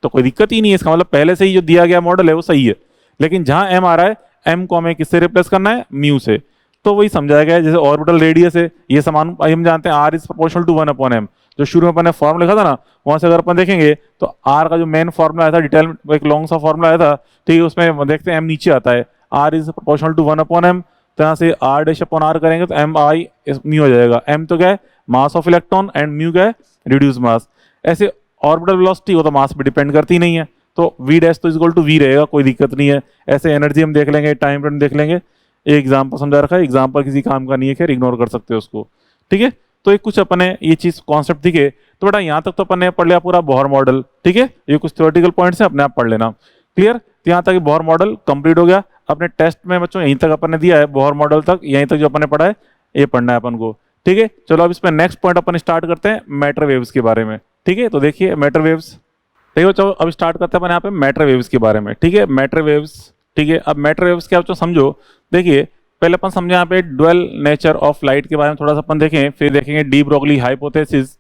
तो कोई दिक्कत ही नहीं है, इसका मतलब पहले से ही जो दिया गया मॉडल है वो सही है, लेकिन जहां m आ रहा है m को हमें किससे रिप्लेस करना है, म्यू से। तो वही समझाया गया है, जैसे ऑर्बिटल रेडियस है, ये समान हम जानते हैं r is proportional to 1 upon m, जो शुरू में अपन ने फॉर्मूला लिखा था ना, वहां से अगर अपन देखेंगे तो r का जो मेन फॉर्मूला आया था, डिटेल एक लॉन्ग सा फॉर्मूला आया था, ठीक है, उसमें देखते हैं m नीचे आता है, r is proportional to 1 upon m, तो यहाँ से r डैश अपॉन r करेंगे तो m i म्यू हो जाएगा। m तो क्या है, mass of electron, and mu क्या है, रिड्यूस मास। ऐसे ऑर्बिटल वेलोसिटी वो तो मास पे डिपेंड करती नहीं है, तो v डैश तो इक्वल टू v रहेगा, कोई दिक्कत नहीं है। ऐसे एनर्जी हम देख लेंगे, टाइम फ्रेम देख लेंगे, एक एग्जाम्पल समझा रखा है, एग्जाम्पल किसी काम का नहीं है, खैर इग्नोर कर सकते हो उसको, ठीक है। तो एक कुछ अपने ये चीज कॉन्सेप्ट दिखे, तो बेटा यहाँ तक तो अपन ने पढ़ लिया पूरा बोहर मॉडल, ठीक है, ये कुछ थ्योरेटिकल पॉइंट्स हैं, अपने आप पढ़ लेना, क्लियर। तो यहाँ तक बोहर मॉडल कंप्लीट हो गया। अपने टेस्ट में बच्चों यहीं तक अपन ने दिया है, बोहर मॉडल तक, यहीं तक जो अपन ने पढ़ा है ये पढ़ना है अपन को, ठीक है। चलो अब इसमें नेक्स्ट पॉइंट अपन स्टार्ट करते हैं मैटर वेव्स के बारे में, ठीक है। तो देखिए मैटर वेव्स, ठीक है, चलो अब स्टार्ट करते हैं अपन यहाँ पे मैटर वेव्स के बारे में, ठीक है, मैटर वेव्स, ठीक है। अब मैटर वेव्स क्या बच्चों समझो, देखिए पहले अपन समझे यहाँ पे ड्वेल नेचर ऑफ लाइट के बारे में थोड़ा सा अपन देखें, फिर देखेंगे डी ब्रोगली हाइपोथेसिस।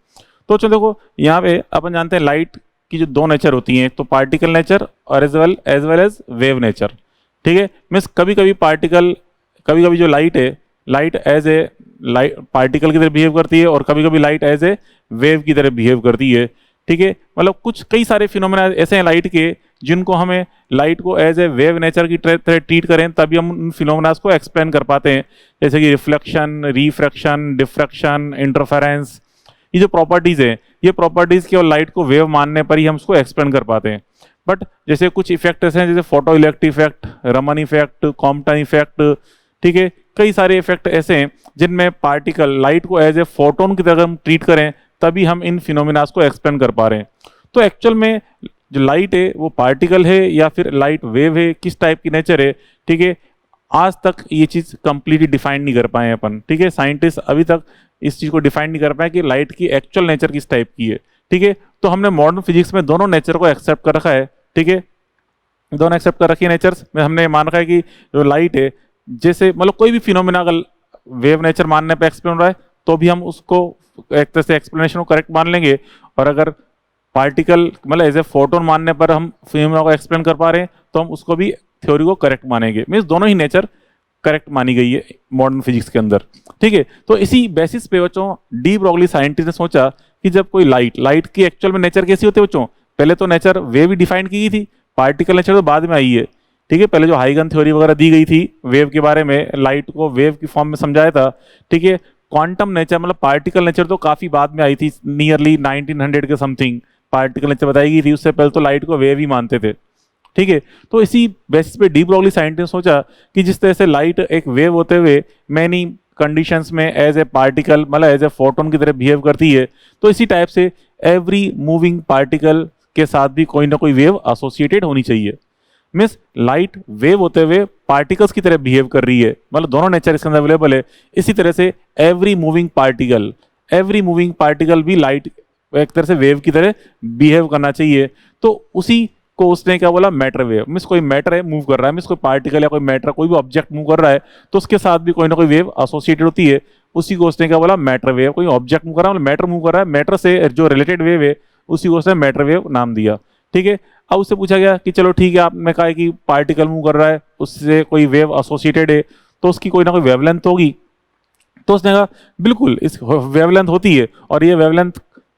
तो चलो देखो यहाँ पे अपन जानते हैं लाइट की जो दो नेचर होती हैं, एक तो पार्टिकल नेचर और as well as wave nature, ठीक है। मीन्स कभी कभी पार्टिकल, कभी कभी जो लाइट है, light as a light particle की तरह बिहेव करती है, और कभी कभी लाइट एज ए वेव की तरह बिहेव करती है, ठीक है। मतलब कुछ कई सारे फिनोमेना ऐसे हैं लाइट के जिनको हमें लाइट को एज ए वेव नेचर की तरह ट्रीट करें तभी हम उन फिनोमेनास को एक्सप्लेन कर पाते हैं, जैसे कि रिफ्लेक्शन, रिफ्रैक्शन, डिफ्रैक्शन, इंटरफेरेंस। ये जो प्रॉपर्टीज है, ये प्रॉपर्टीज केवल लाइट को वेव मानने पर ही हम उसको एक्सप्लेन कर पाते हैं। बट जैसे कुछ इफेक्ट ऐसे हैं जैसे photo electric effect, Raman effect, Compton effect, ठीक है, कई सारे इफेक्ट ऐसे हैं जिनमें पार्टिकल लाइट को एज ए फोटोन की तरह हम ट्रीट करें तभी हम इन फिनोमिनास को एक्सप्लेन कर पा रहे हैं। तो एक्चुअल में जो लाइट है वो पार्टिकल है या फिर लाइट वेव है, किस टाइप की नेचर है, ठीक है, आज तक ये चीज कंप्लीटली डिफाइन नहीं कर पाए अपन, ठीक है। साइंटिस्ट अभी तक इस चीज को डिफाइन नहीं कर पाए कि लाइट की एक्चुअल नेचर किस टाइप की है, ठीक है। तो हमने मॉडर्न फिजिक्स में दोनों नेचर को एक्सेप्ट कर रखा है, ठीक है, दोनों एक्सेप्ट कर रखी है नेचर्स में। हमने मान रखा है कि जो लाइट है, जैसे मतलब कोई भी फिनोमिना अगर वेव नेचर मानने पे एक्सप्लेन हो रहा है तो भी हम उसको एक तरह से एक्सप्लेनेशन को करेक्ट मान लेंगे, और अगर पार्टिकल मतलब एज ए फोटोन मानने पर हम फिनोमिना को एक्सप्लेन कर पा रहे हैं तो हम उसको भी थ्योरी को करेक्ट मानेंगे। मीन्स दोनों ही नेचर करेक्ट मानी गई है मॉडर्न फिजिक्स के अंदर, ठीक है। तो इसी बेसिस पे बच्चों डी ब्रोगली साइंटिस्ट ने सोचा कि जब कोई लाइट की एक्चुअल में नेचर कैसी होती है बच्चों, पहले तो नेचर वेव ही डिफाइन की गई थी, पार्टिकल नेचर तो बाद में आई है, ठीक है। पहले जो हाइगन थ्योरी वगैरह दी गई थी वेव के बारे में, लाइट को वेव की फॉर्म में समझाया था, ठीक है। क्वांटम नेचर मतलब पार्टिकल नेचर तो काफी बाद में आई थी, नियरली 1900 के समथिंग पार्टिकल नेचर बताई गई थी, उससे पहले तो लाइट को वेव ही मानते थे, ठीक है। तो इसी बेसिस पे डी ब्रोगली साइंटिस्ट ने सोचा कि जिस तरह से लाइट एक वेव होते हुए मैनी कंडीशंस में एज ए पार्टिकल मतलब एज ए फोटोन की तरह बिहेव करती है, तो इसी टाइप से एवरी मूविंग पार्टिकल के साथ भी कोई ना कोई वेव एसोसिएटेड होनी चाहिए। मीन्स लाइट वेव होते हुए पार्टिकल्स की तरह बिहेव कर रही है, मतलब दोनों नेचर इसके अंदर अवेलेबल है। इसी तरह से एवरी मूविंग पार्टिकल भी लाइट एक तरह से वेव की तरह बिहेव करना चाहिए। तो उसी को उसने क्या बोला, मैटर वेव। मीन्स कोई मैटर है मूव कर रहा है, मीन्स कोई पार्टिकल या कोई मैटर कोई भी ऑब्जेक्ट मूव कर रहा है तो उसके साथ भी कोई ना कोई वेव एसोसिएटेड होती है, उसी को उसने क्या बोला, मैटर वेव। कोई ऑब्जेक्ट मूव कर रहा है, मैटर मूव कर रहा है, मैटर से जो रिलेटेड वेव है उसी को उसने मैटर वेव नाम दिया। ठीक है, अब उससे पूछा गया कि चलो ठीक है, आपने कहा कि पार्टिकल मूव कर रहा है, उससे कोई वेव एसोसिएटेड है, तो उसकी कोई ना कोई वेवलेंथ होगी। तो उसने कहा बिल्कुल इस वेवलेंथ होती है, और ये वेवलेंथ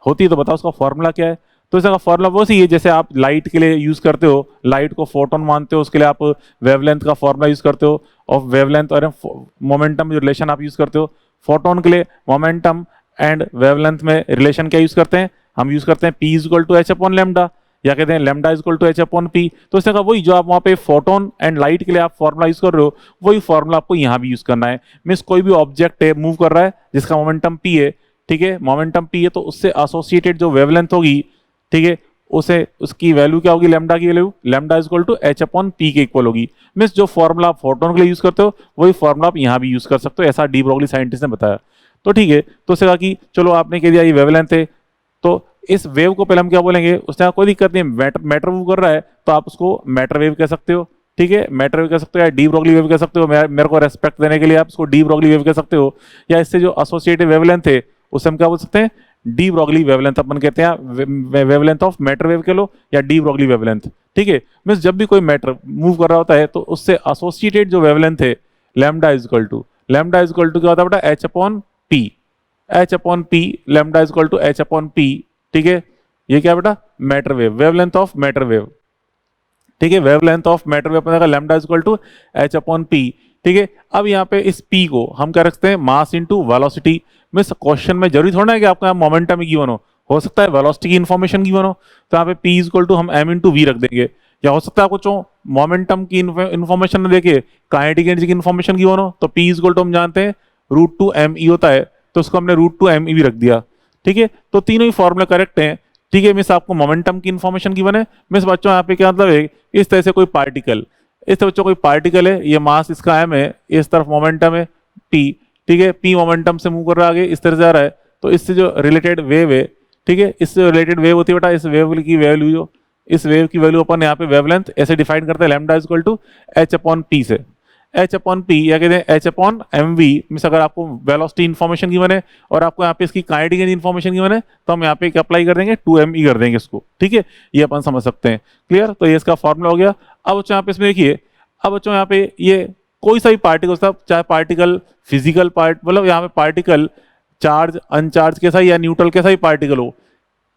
होती है तो बताओ उसका फॉर्मूला क्या है। तो इसका फॉर्मूला वो सी है जैसे आप लाइट के लिए यूज करते हो, लाइट को फोटोन मानते हो, उसके लिए आप वेवलेंथ का फॉर्मूला यूज करते हो, और वेवलेंथ और मोमेंटम जो रिलेशन आप यूज करते हो। फोटोन के लिए मोमेंटम एंड वेवलेंथ में रिलेशन क्या यूज करते हैं, हम यूज करते हैं P is equal to H upon lambda, या कहते हैं lambda is equal to H upon P. तो इसने कहा वही जो आप वहाँ पे फोटोन एंड लाइट के लिए आप फॉर्मूला यूज कर रहे हो, वही फॉर्मूला आपको यहाँ भी यूज करना है। मीन्स कोई भी ऑब्जेक्ट है मूव कर रहा है जिसका मोमेंटम पी है, ठीक है, मोमेंटम पी है, तो उससे एसोसिएटेड जो वेवलेंथ होगी, ठीक है, उसे उसकी वैल्यू क्या होगी, लेमडा की value, lambda is equal to H upon P के इक्वल होगी। मीन्स जो फॉर्मूला आप फोटोन के लिए यूज करते हो वही फॉर्मूला आप यहाँ भी यूज कर सकते हो, ऐसा डी ब्रोगली साइंटिस्ट ने बताया। तो ठीक है, तो उसने कहा कि चलो आपने कह दिया ये वेवलेंथ है, तो इस वेव को पहले हम क्या बोलेंगे, उसने कहा कोई दिक्कत नहीं, मैटर मूव कर रहा है तो आप उसको मैटर वेव कह सकते हो। ठीक है, मैटर वेव कह सकते हो या डी ब्रोगली वेव कह सकते हो, मेरे को रेस्पेक्ट देने के लिए आप उसको डी ब्रोगली वेव कह सकते हो, या इससे जो एसोसिएटेड वेवलेंथ है उसे हम क्या बोल सकते हैं, डी ब्रोगली वेवलेंथ अपन कहते हैं, वेवलेंथ ऑफ मैटर वेव के लो या डी ब्रोगली वेवलेंथ। ठीक है, मींस जब भी कोई मैटर मूव कर रहा होता है तो उससे एसोसिएटेड जो वेवलेंथ है लैम्डा इज इक्वल टू क्या होता है बेटा, h upon p, h upon p, lambda is equal to H upon p. ठीक है, ये क्या बेटा, matter wave, wavelength of matter wave. ठीक है, वेवलेंथ ऑफ मैटर वेव अपने lambda is equal to H upon p. ठीक है, अब यहाँ पे इस पी को हम क्या रखते हैं, mass into velocity. Means question में जरूरी थोड़ा है कि आपको यहाँ मोमेंटम ही गिवन हो सकता है वेलोसिटी की इन्फॉर्मेशन गिवन हो, तो यहाँ पे पी इज इक्वल टू हम एम इंटू वी रख देंगे, या हो सकता है आपको जो मोमेंटम की इन्फॉर्मेशन में देखे काइनेटिक एनर्जी की इन्फॉर्मेशन गिवन हो, तो पी इज इक्वल टू हम जानते हैं रूट टू एम ई होता है, तो उसको हमने रूट टू एम ई भी रख दिया। ठीक है, तो तीनों ही फॉर्मूले करेक्ट हैं। ठीक है, मिस आपको मोमेंटम की इन्फॉर्मेशन गिवन है। मिस बच्चों यहाँ पे क्या मतलब है, इस तरह से कोई पार्टिकल, इस तरह बच्चों कोई पार्टिकल है, ये मास इसका एम है, इस तरफ मोमेंटम है पी। ठीक है, पी मोमेंटम से मूव कर रहा है आगे, इस तरह से जा रहा है, तो इससे जो रिलेटेड वेव है, ठीक है, इससे रिलेटेड वेव होती है बेटा, इस वेव की वैल्यू जो, इस वेव की वैल्यू अपन यहाँ पे वेवलेंथ ऐसे डिफाइन करते हैं, lambda is equal to H upon p से, एच अपॉन पी या कहते हैं h upon m v. Means अगर आपको वेलोसिटी इन्फॉर्मेशन गिवन है और आपको यहाँ पे इसकी काइनेटिक एनर्जी इन्फॉर्मेशन गिवन है, तो हम यहाँ पे अप्लाई कर देंगे 2me कर देंगे इसको। ठीक है, ये अपन समझ सकते हैं, क्लियर। तो ये इसका फॉर्मूला हो गया। अब बच्चों यहाँ पे इसमें देखिए, अब बच्चों यहाँ पे ये कोई सा भी पार्टिकल होता है, चाहे पार्टिकल फिजिकल पार्ट, मतलब यहाँ पे पार्टिकल चार्ज अनचार्ज कैसा या न्यूट्रल कैसा भी पार्टिकल हो,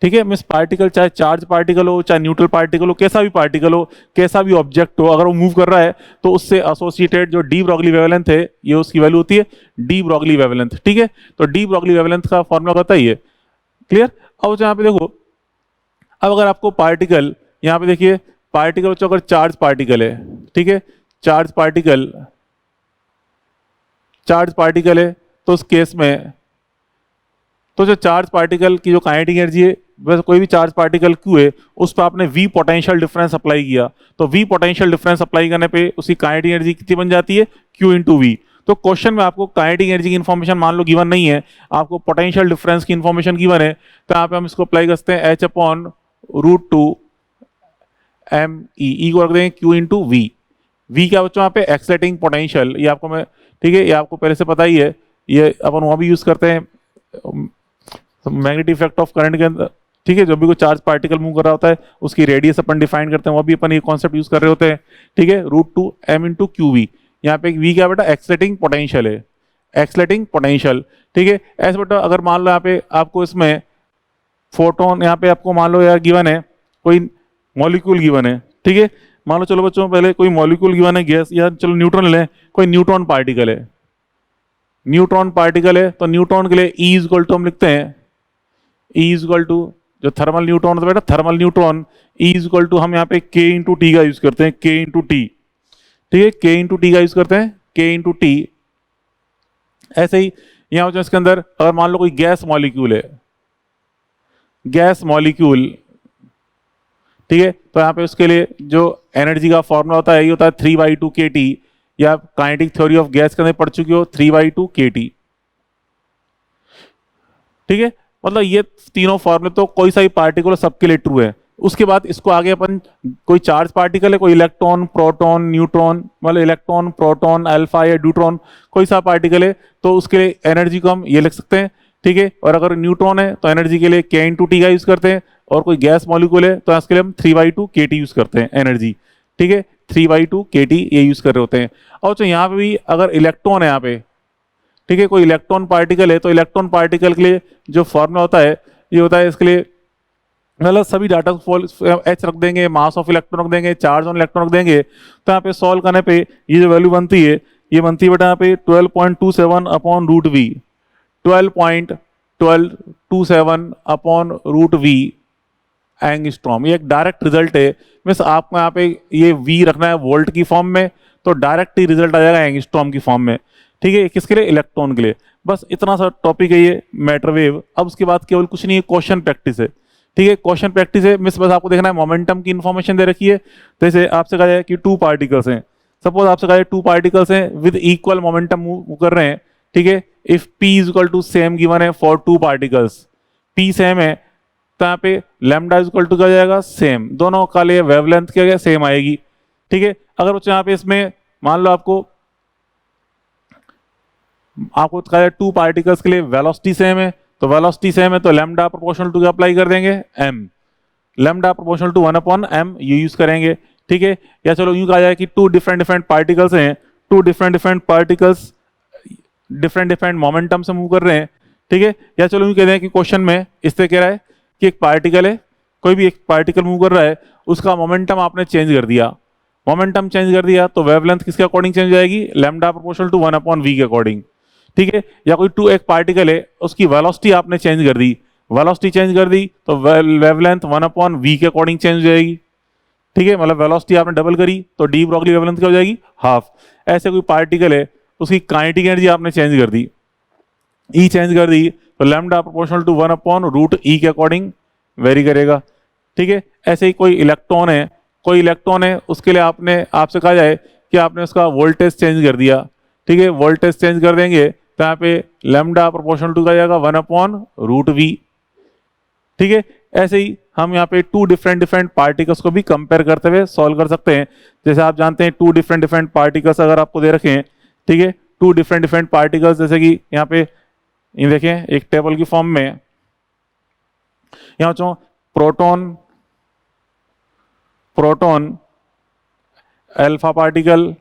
ठीक है, मीन्स पार्टिकल चाहे चार्ज पार्टिकल हो चाहे न्यूट्रल पार्टिकल हो, कैसा भी पार्टिकल हो, कैसा भी ऑब्जेक्ट हो, अगर वो मूव कर रहा है तो उससे एसोसिएटेड जो डी ब्रोगली वेवलेंथ है, ये उसकी वैल्यू होती है डी ब्रोगली वेवलेंथ। ठीक है, तो डी ब्रोगली वेवलेंथ का फॉर्मूला होता है ये, क्लियर। अब यहाँ पे देखो, अब अगर आपको पार्टिकल, यहाँ पे देखिए पार्टिकल बच्चों अगर चार्ज पार्टिकल है, ठीक है, चार्ज पार्टिकल है, तो उस केस में तो जो चार्ज पार्टिकल की जो काइनेटिक एनर्जी है, वैसे कोई भी चार्ज पार्टिकल क्यू है, उस पर आपने वी पोटेंशियल डिफरेंस अप्लाई किया, तो वी पोटेंशियल डिफरेंस अप्लाई करने पे उसकी काइनेटिक एनर्जी कितनी बन जाती है, क्यू इंटू वी। तो क्वेश्चन में आपको काइनेटिक एनर्जी की इन्फॉर्मेशन मान लो गिवन नहीं है, आपको पोटेंशियल डिफरेंस की इन्फॉर्मेशन गिवन है, तो यहाँ पे हम इसको अप्लाई करते हैं h upon root two m e को रख देंगे क्यू इंटू वी। वी क्या बच्चों यहाँ पे एक्सलेटिंग पोटेंशियल, ये आपको मैं, ठीक है, ये आपको पहले से पता ही है, ये अपन वहाँ भी यूज करते हैं मैग्नेटिक इफेक्ट ऑफ करंट के अंदर। ठीक है, जब भी कोई चार्ज पार्टिकल मूव कर रहा होता है उसकी रेडियस अपन डिफाइन करते हैं, वो भी अपन ये कॉन्सेप्ट यूज कर रहे होते हैं। ठीक है, root two m into q v, यहाँ पे वी क्या बेटा, एक्सलेटिंग पोटेंशियल है, एक्सलेटिंग पोटेंशियल। ठीक है, ऐसे बेटा अगर मान लो यहाँ पे आपको इसमें फोटोन, यहाँ पे आपको मान लो यार गिवन है कोई मॉलिक्यूल गिवन है, ठीक है, मान लो चलो बच्चों पहले कोई मॉलिक्यूल गिवन है गैस, या चलो न्यूट्रॉन ले, कोई न्यूट्रॉन पार्टिकल है, न्यूट्रॉन पार्टिकल है, तो न्यूट्रॉन के लिए ई इक्वल टू हम लिखते हैं, ई इक्वल टू जो थर्मल न्यूट्रॉन होता है बेटा, thermal neutron, e equal to हम यहाँ पे के इंटू टी का यूज करते हैं, के इंटू टी। ठीक है, के इंटू टी का यूज करते हैं, के इंटू टी। ऐसे ही यहाँ इसके अंदर अगर मान लो कोई गैस मॉलिक्यूल है, गैस मॉलिक्यूल, ठीक है, तो यहाँ पे उसके लिए जो एनर्जी का फॉर्मूला होता है ये होता है 3/2 kT, या काइनेटिक थ्योरी ऑफ गैस के अंदर पढ़ चुके हो 3/2 kT। ठीक है, मतलब ये तीनों फॉर्मूले तो कोई सा भी पार्टिकल सबके लिए ट्रू है, उसके बाद इसको आगे अपन कोई चार्ज पार्टिकल है, कोई इलेक्ट्रॉन, प्रोटॉन, न्यूट्रॉन, मतलब इलेक्ट्रॉन, प्रोटॉन, अल्फा या ड्यूट्रॉन, कोई सा पार्टिकल है तो उसके लिए एनर्जी को हम ये लिख सकते हैं, ठीक है। और अगर न्यूट्रॉन है तो एनर्जी के लिए k/t का यूज करते हैं, और कोई गैस मॉलिक्यूल है तो इसके लिए हम 3/2 kT यूज करते हैं एनर्जी, ठीक है। 3/2 kT ये यूज कर रहे होते हैं। और तो यहाँ पे भी अगर इलेक्ट्रॉन है यहाँ पे, ठीक है, कोई इलेक्ट्रॉन पार्टिकल है तो इलेक्ट्रॉन पार्टिकल के लिए जो फॉर्मूला होता है ये होता है, इसके लिए मतलब सभी डाटा एच रख देंगे, मास ऑफ इलेक्ट्रॉन रख देंगे, चार्ज ऑन इलेक्ट्रॉन रख देंगे, तो यहाँ पे सॉल्व करने पे ये जो वैल्यू बनती है ये बनती है बेटा यहाँ पे 12.27 upon root v, 12.1227 upon root v angstrom. ये एक डायरेक्ट रिजल्ट है। मीन्स आपको यहाँ पे ये वी रखना है वोल्ट की फॉर्म में तो डायरेक्ट ही रिजल्ट आ जाएगा एंगस्ट्रॉम की फॉर्म में, ठीक है। किसके लिए? इलेक्ट्रॉन के लिए। बस इतना सा टॉपिक है ये मैटर वेव। अब उसके बाद केवल कुछ नहीं है, क्वेश्चन प्रैक्टिस है, ठीक है। क्वेश्चन प्रैक्टिस है, मिस बस आपको देखना है मोमेंटम की इन्फॉर्मेशन दे रखी है। जैसे आपसे कहा जाए कि 2 पार्टिकल्स हैं, सपोज आपसे कहा जाए 2 पार्टिकल्स हैं विद इक्वल मोमेंटम मूव कर रहे हैं, ठीक है। If p is equal to same given है फॉर 2 पार्टिकल्स, p सेम है तो यहाँ पे लैम्डा इज इक्वल टू क्या जाएगा? सेम। दोनों का लिए वेवलेंथ क्या है? सेम आएगी, ठीक है। अगर बच्चों यहाँ पे इसमें मान लो आपको कहा जाए 2 पार्टिकल्स के लिए वेलोसिटी सेम है, तो वेलोसिटी सेम है तो लैम्डा प्रोपोर्शनल टू क्या अप्लाई कर देंगे? m। Lambda proportional to 1/m ये यूज करेंगे, ठीक है। या चलो यूं कहा जाए कि 2 डिफरेंट पार्टिकल्स हैं, 2 डिफरेंट पार्टिकल्स डिफरेंट मोमेंटम से मूव कर रहे हैं, ठीक है। या चलो यूं कह दें कि क्वेश्चन में इससे कह रहा है कि एक पार्टिकल है, कोई भी एक पार्टिकल मूव कर रहा है, उसका मोमेंटम आपने चेंज कर दिया, मोमेंटम चेंज कर दिया तो वेवलेंथ किसके अकॉर्डिंग चेंज हो जाएगी? लैम्डा प्रोपोर्शनल टू 1/v के अकॉर्डिंग, ठीक है। या कोई एक पार्टिकल है, उसकी वेलोसिटी आपने चेंज कर दी, वेलोसिटी चेंज कर दी तो वेवलेंथ 1/v के अकॉर्डिंग चेंज हो जाएगी, ठीक है। मतलब वेलोसिटी आपने डबल करी तो डी ब्रॉगली वेवलेंथ क्या हो जाएगी? हाफ। ऐसे कोई पार्टिकल है, उसकी काइनेटिक एनर्जी आपने चेंज कर दी, ई चेंज कर दी तो लैम्डा प्रोपोर्शनल टू 1/√e के अकॉर्डिंग वेरी करेगा, ठीक है। ऐसे ही कोई इलेक्ट्रॉन है, उसके लिए आपसे कहा जाए कि आपने उसका वोल्टेज चेंज कर दिया, ठीक है। वोल्टेज चेंज कर देंगे तो यहाँ पे लैम्डा प्रोपोर्शनल टू का जाएगा 1/√v, ठीक है। ऐसे ही हम यहाँ पे 2 डिफरेंट पार्टिकल्स को भी कंपेयर करते हुए सॉल्व कर सकते हैं। जैसे आप जानते हैं 2 डिफरेंट पार्टिकल्स अगर आपको दे रखे हैं, ठीक है, 2 डिफरेंट पार्टिकल्स, जैसे कि यहाँ पे ये देखें एक टेबल की फॉर्म में, यहाँ बच्चों proton alpha particle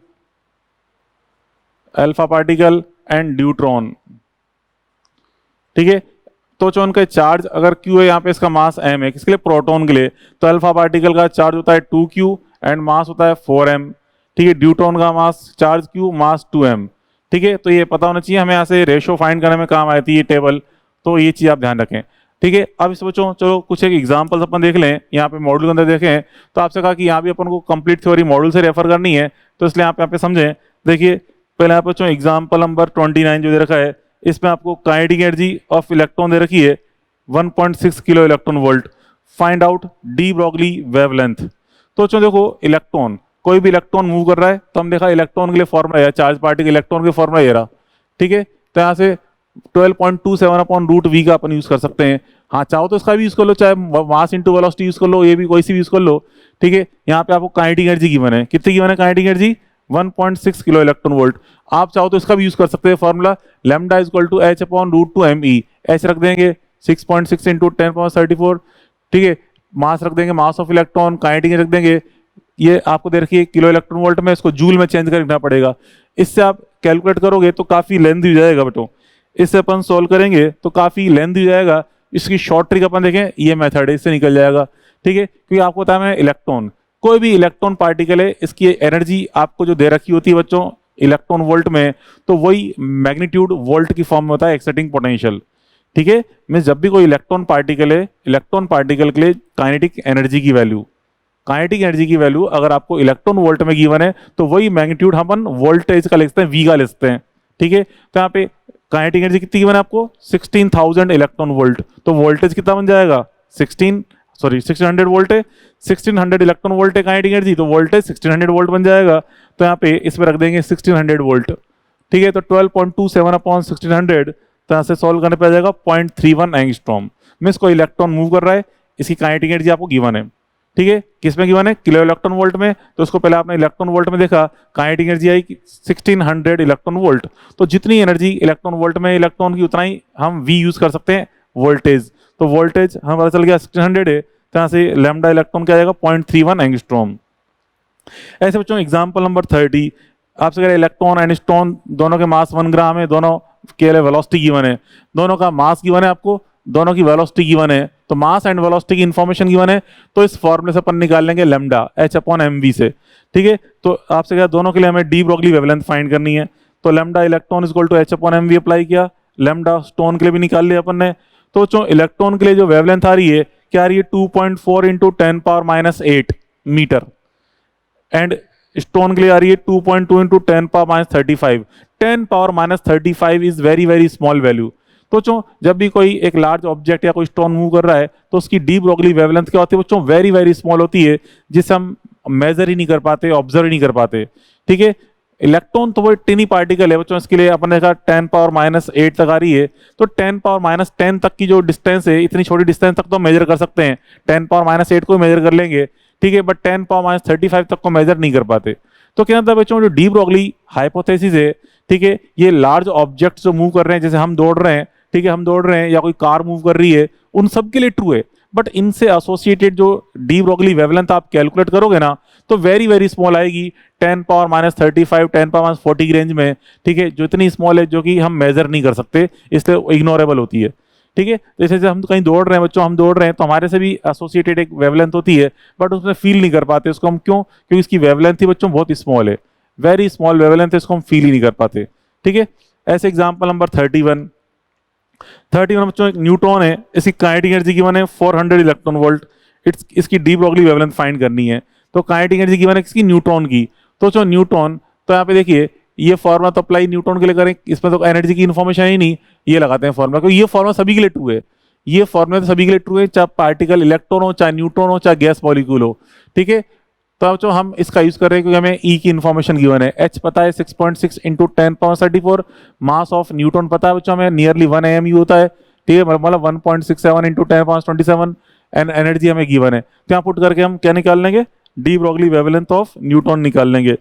and deuteron, ठीक है। तो जो उनका चार्ज अगर Q है, यहाँ पे इसका मास m है, किसके लिए? प्रोटॉन के लिए। तो अल्फा पार्टिकल का चार्ज होता है 2Q एंड मास होता है 4m, ठीक है। ड्यूट्रॉन का मास चार्ज Q, मास 2m, ठीक है। तो ये पता होना चाहिए हमें, यहाँ से रेशियो फाइंड करने में काम आती है ये टेबल, तो ये चीज आप ध्यान रखें, ठीक है। अब इस बच्चों चलो कुछ एक एग्जांपल्स अपन देख लें। यहाँ पे मॉड्यूल के अंदर देखें तो आपसे कहा कि यहाँ भी अपन को कंप्लीट थ्योरी मॉड्यूल से रेफर करनी है, तो इसलिए आप यहाँ पे समझें। देखिए पहले यहाँ पे एग्जाम्पल नंबर 29 जो दे रखा है, इसमें आपको काइनेटिक एनर्जी ऑफ इलेक्ट्रॉन दे रखी है 1.6 kilo electron volt. Find out de Broglie wavelength. तो देखो इलेक्ट्रॉन, कोई भी इलेक्ट्रॉन मूव कर रहा है तो हम देखा इलेक्ट्रॉन के लिए फॉर्मूला है, चार्ज पार्टिकल इलेक्ट्रॉन के फॉर्मूला ये रहा, ठीक है। तो यहाँ से 12.27/√v का अपन यूज कर सकते हैं। हाँ चाहो तो इसका भी यूज कर लो, चाहे मास इंटू वेलोसिटी यूज कर लो, ये भी कोई सी भी यूज कर लो, ठीक है। यहाँ पे आपको काइनेटिक एनर्जी गिवन है, कितनी गिवन है kinetic energy? 1.6 kilo electron volt. आप चाहो तो इसका भी यूज कर सकते हैं formula, lambda is equal to h/√2me, h रख देंगे 6.6 इंटू 10⁻34, ठीक है। मास रख देंगे, मास ऑफ इलेक्ट्रॉन, काइनेटिक रख देंगे, ये आपको दे रखी है किलो इलेक्ट्रॉन वोल्ट में, इसको जूल में चेंज करना पड़ेगा। इससे आप कैलकुलेट करोगे तो काफी लेंथ हो जाएगा बेटो, इससे अपन सोल्व करेंगे तो काफी लेंथ हो जाएगा। इसकी शॉर्ट ट्रिक अपन देखें, ये मेथड है, इससे निकल जाएगा, ठीक है। क्योंकि आपको पता है इलेक्ट्रॉन, कोई भी इलेक्ट्रॉन पार्टिकल है, इसकी एनर्जी आपको जो दे रखी होती है बच्चों इलेक्ट्रॉन वोल्ट में, तो वही मैग्नीट्यूड वोल्ट की फॉर्म में होता है एक्साइटिंग पोटेंशियल, ठीक है। मैं जब भी कोई इलेक्ट्रॉन पार्टिकल है, इलेक्ट्रॉन पार्टिकल के लिए काइनेटिक एनर्जी की वैल्यू अगर आपको इलेक्ट्रॉन वोल्ट में गिवन है तो वही मैग्नीट्यूड हम वोल्टेज का लिखते हैं, वी का लिखते हैं, ठीक है। तो यहाँ पे काइनेटिक एनर्जी कितनी गिवन है आपको? 16,000 इलेक्ट्रॉन वोल्ट। तो वोल्टेज कितना बन जाएगा? 1600 वोल्ट है, 1600 इलेक्ट्रॉन वोल्ट है काइनेटिक एनर्जी, तो वोल्टेज 1600 वोल्ट बन जाएगा। तो यहाँ पे इसमें रख देंगे 1600 वोल्ट, ठीक है। तो 12.27/1600, तो यहाँ से सॉल्व करने पे आ जाएगा 0.31 एंगस्ट्रॉम। मींस कोई इलेक्ट्रॉन मूव कर रहा है, इसकी काइनेटिक एनर्जी आपको गिवन है। ठीक है, किसमें गिवन है, किलो इलेक्ट्रॉन वोल्ट में। तो उसको पहले आपने इलेक्ट्रॉन वोल्ट में देखा, काइनेटिक एनर्जी आई 1600 इलेक्ट्रॉन वोल्ट। तो जितनी एनर्जी इलेक्ट्रॉन वोल्ट में इलेक्ट्रॉन की, उतना ही हम वी यूज कर सकते हैं वोल्टेज। तो वोल्टेज हमें पता चल गया 1600 है, तो यहाँ से लैम्डा इलेक्ट्रॉन क्या आएगा 0.31 एंगस्ट्रॉम। ऐसे बच्चों एग्जाम्पल नंबर 30, आपसे कह रहे इलेक्ट्रॉन एंड स्टोन दोनों के मास 1 ग्राम है, दोनों के लिए वेलोसिटी गिवन है, दोनों का मास गिवन है आपको, दोनों की वेलोसिटी गिवन है। तो मास एंड वेलोसिटी की इंफॉर्मेशन गिवन है, तो इस फॉर्मूले से अपन निकाल लेंगे लैम्डा H/mv से। ठीक है, तो आपसे क्या दोनों के लिए हमें डी ब्रोगली वेवलेंथ फाइंड करनी है। तो lambda electron is equal to H/mv apply किया, लैम्डा स्टोन के लिए भी निकाल लिया अपन ने। तो जो इलेक्ट्रॉन के लिए जो वेवलेंथ आ रही है, क्या आ रही है 2.4 इंटू 10⁻⁸ मीटर, एंड स्टोन के लिए आ रही है 2.2 into 10⁻35। 10⁻35 is very very small value. तो जो जब भी कोई एक लार्ज ऑब्जेक्ट या कोई स्टोन मूव कर रहा है, तो उसकी डी ब्रोगली वेवलेंथ क्या होती है बच्चों, वेरी वेरी स्मॉल होती है, जिसे हम मेजर ही नहीं कर पाते, ऑब्जर्व ही नहीं कर पाते। ठीक है, इलेक्ट्रॉन तो वो टिनी पार्टिकल है बच्चों, इसके लिए अपन ने देखा 10⁻⁸ तक आ रही है। तो 10⁻10 तक की जो डिस्टेंस है, इतनी छोटी डिस्टेंस तक तो मेजर कर सकते हैं, 10⁻8 को मेजर कर लेंगे। ठीक है, बट 10⁻35 तक को मेजर नहीं कर पाते। तो क्या होता है बच्चों, जो डी ब्रोगली हाइपोथेसिस है, ठीक है, ये लार्ज ऑब्जेक्ट्स जो मूव कर रहे हैं, जैसे हम दौड़ रहे हैं, ठीक है, हम दौड़ रहे हैं या कोई कार मूव कर रही है, उन सब के लिए ट्रू है। बट इनसे एसोसिएटेड जो डी ब्रोगली वेवलेंथ आप कैलकुलेट करोगे ना, तो वेरी वेरी स्मॉल आएगी, 10⁻35 10⁻40 की रेंज में। ठीक है, जो इतनी स्मॉल है, जो कि हम मेजर नहीं कर सकते, इसलिए इग्नोरेबल होती है। ठीक है, जैसे हम कहीं दौड़ रहे हैं बच्चों, हम दौड़ रहे हैं तो हमारे से भी एसोसिएटेड एक वेवलेंथ होती है, बट उसमें फील नहीं कर पाते उसको हम। क्यों? क्योंकि इसकी वेवलेंथ ही बच्चों बहुत स्मॉल है, वेरी स्मॉल वेवलेंथ है, इसको हम फील ही नहीं कर पाते। ठीक है, ऐसे एग्जाम्पल नंबर 31 बच्चों, एक न्यूट्रॉन है, इसकी काइनेटिक एनर्जी गिवन है 400 इलेक्ट्रॉन वोल्ट। इसकी डी ब्रोगली वेवलेंथ फाइंड करनी है। तो काइनेटिक एनर्जी गिवन है किसकी, न्यूट्रॉन की। तो जो न्यूट्रॉन, तो यहाँ पे देखिए ये फॉर्मूला तो अप्लाई न्यूट्रॉन के लिए करें, इसमें तो एनर्जी की इन्फॉर्मेशन ही नहीं, ये लगाते हैं फॉर्मूला, क्योंकि ये फॉर्मूला सभी के लिए ट्रू है। ये फॉर्मूला तो सभी के लिए ट्रू है, चाहे पार्टिकल इलेक्ट्रॉन हो, चाहे न्यूट्रॉन हो, चाहे गैस मॉलिक्यूल हो। ठीक है, तो जो हम इसका यूज कर रहे हैं क्योंकि हमें ई की इन्फॉर्मेशन गिवन है। एच पता है 6.6 इंटू 10⁻34, मास ऑफ न्यूट्रॉन पता है बच्चों हमें नियरली 1 AMU होता है। ठीक है, मतलब 1.67 इंटू 10⁻27 एंड एनर्जी हमें गिवन है। तो यहाँ पुट करके हम क्या निकाल लेंगे, de Broglie wavelength of neutron निकाल लेंगे।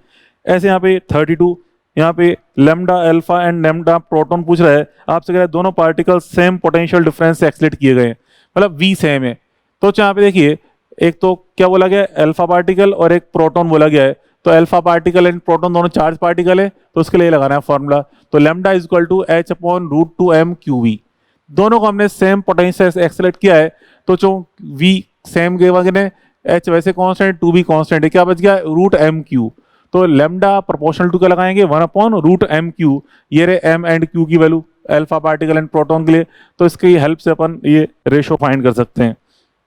ऐसे यहाँ पे 32, यहाँ पे lambda alpha and lambda proton पूछ रहा है, आपसे कह रहा है दोनों पार्टिकल सेम पोटेंशियल डिफरेंस से एक्सलेट किए गए हैं, मतलब वी सेम है। तो यहाँ पे देखिए, एक तो क्या बोला गया है, अल्फा पार्टिकल, और एक प्रोटॉन बोला गया है। तो अल्फा पार्टिकल एंड प्रोटॉन दोनों चार्ज पार्टिकल है, तो उसके लिए लगाना है फॉर्मूला। तो lambda is equal to H/√2m⁴ दोनों को हमने सेम पोटेंशियल से एक्सलेट किया है। तो जो वी सेम गए, एच वैसे कांस्टेंट, टू भी कांस्टेंट है, क्या बच गया √m⁴। तो लैम्डा प्रोपोर्शनल टू क्या लगाएंगे, 1/√m⁴। ये रहे m एंड q की value alpha particle and proton के लिए। तो इसकी हेल्प से अपन ये रेशो फाइंड कर सकते हैं।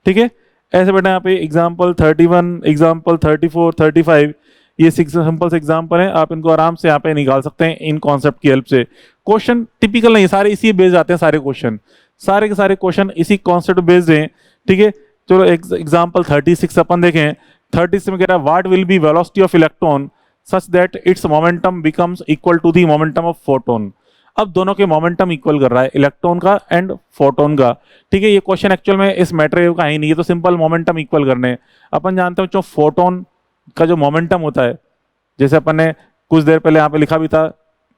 ठीक है, ऐसे बेटा यहाँ पे एग्जाम्पल 31, एग्जाम्पल 34, 35, ये सिंपल से एग्जाम्पल है, आप इनको आराम से यहाँ पे निकाल सकते हैं इन कॉन्सेप्ट की हेल्प से। क्वेश्चन टिपिकल नहीं, सारे इसी बेस्ड आते हैं, सारे क्वेश्चन, सारे के सारे क्वेश्चन इसी कॉन्सेप्ट बेस्ड हैं। ठीक है, चलो एग्जाम्पल 36 अपन देखें। 36 में कह रहा है what will be velocity of electron such that its momentum becomes equal to the momentum of photon. अब दोनों के मोमेंटम इक्वल कर रहा है, इलेक्ट्रॉन का एंड फोटोन का। ठीक है, ये क्वेश्चन एक्चुअल में इस मैटर का ही नहीं है, तो सिंपल मोमेंटम इक्वल करने हैं। अपन जानते हैं जो फोटोन का जो मोमेंटम होता है, जैसे अपन ने कुछ देर पहले यहाँ पे लिखा भी था।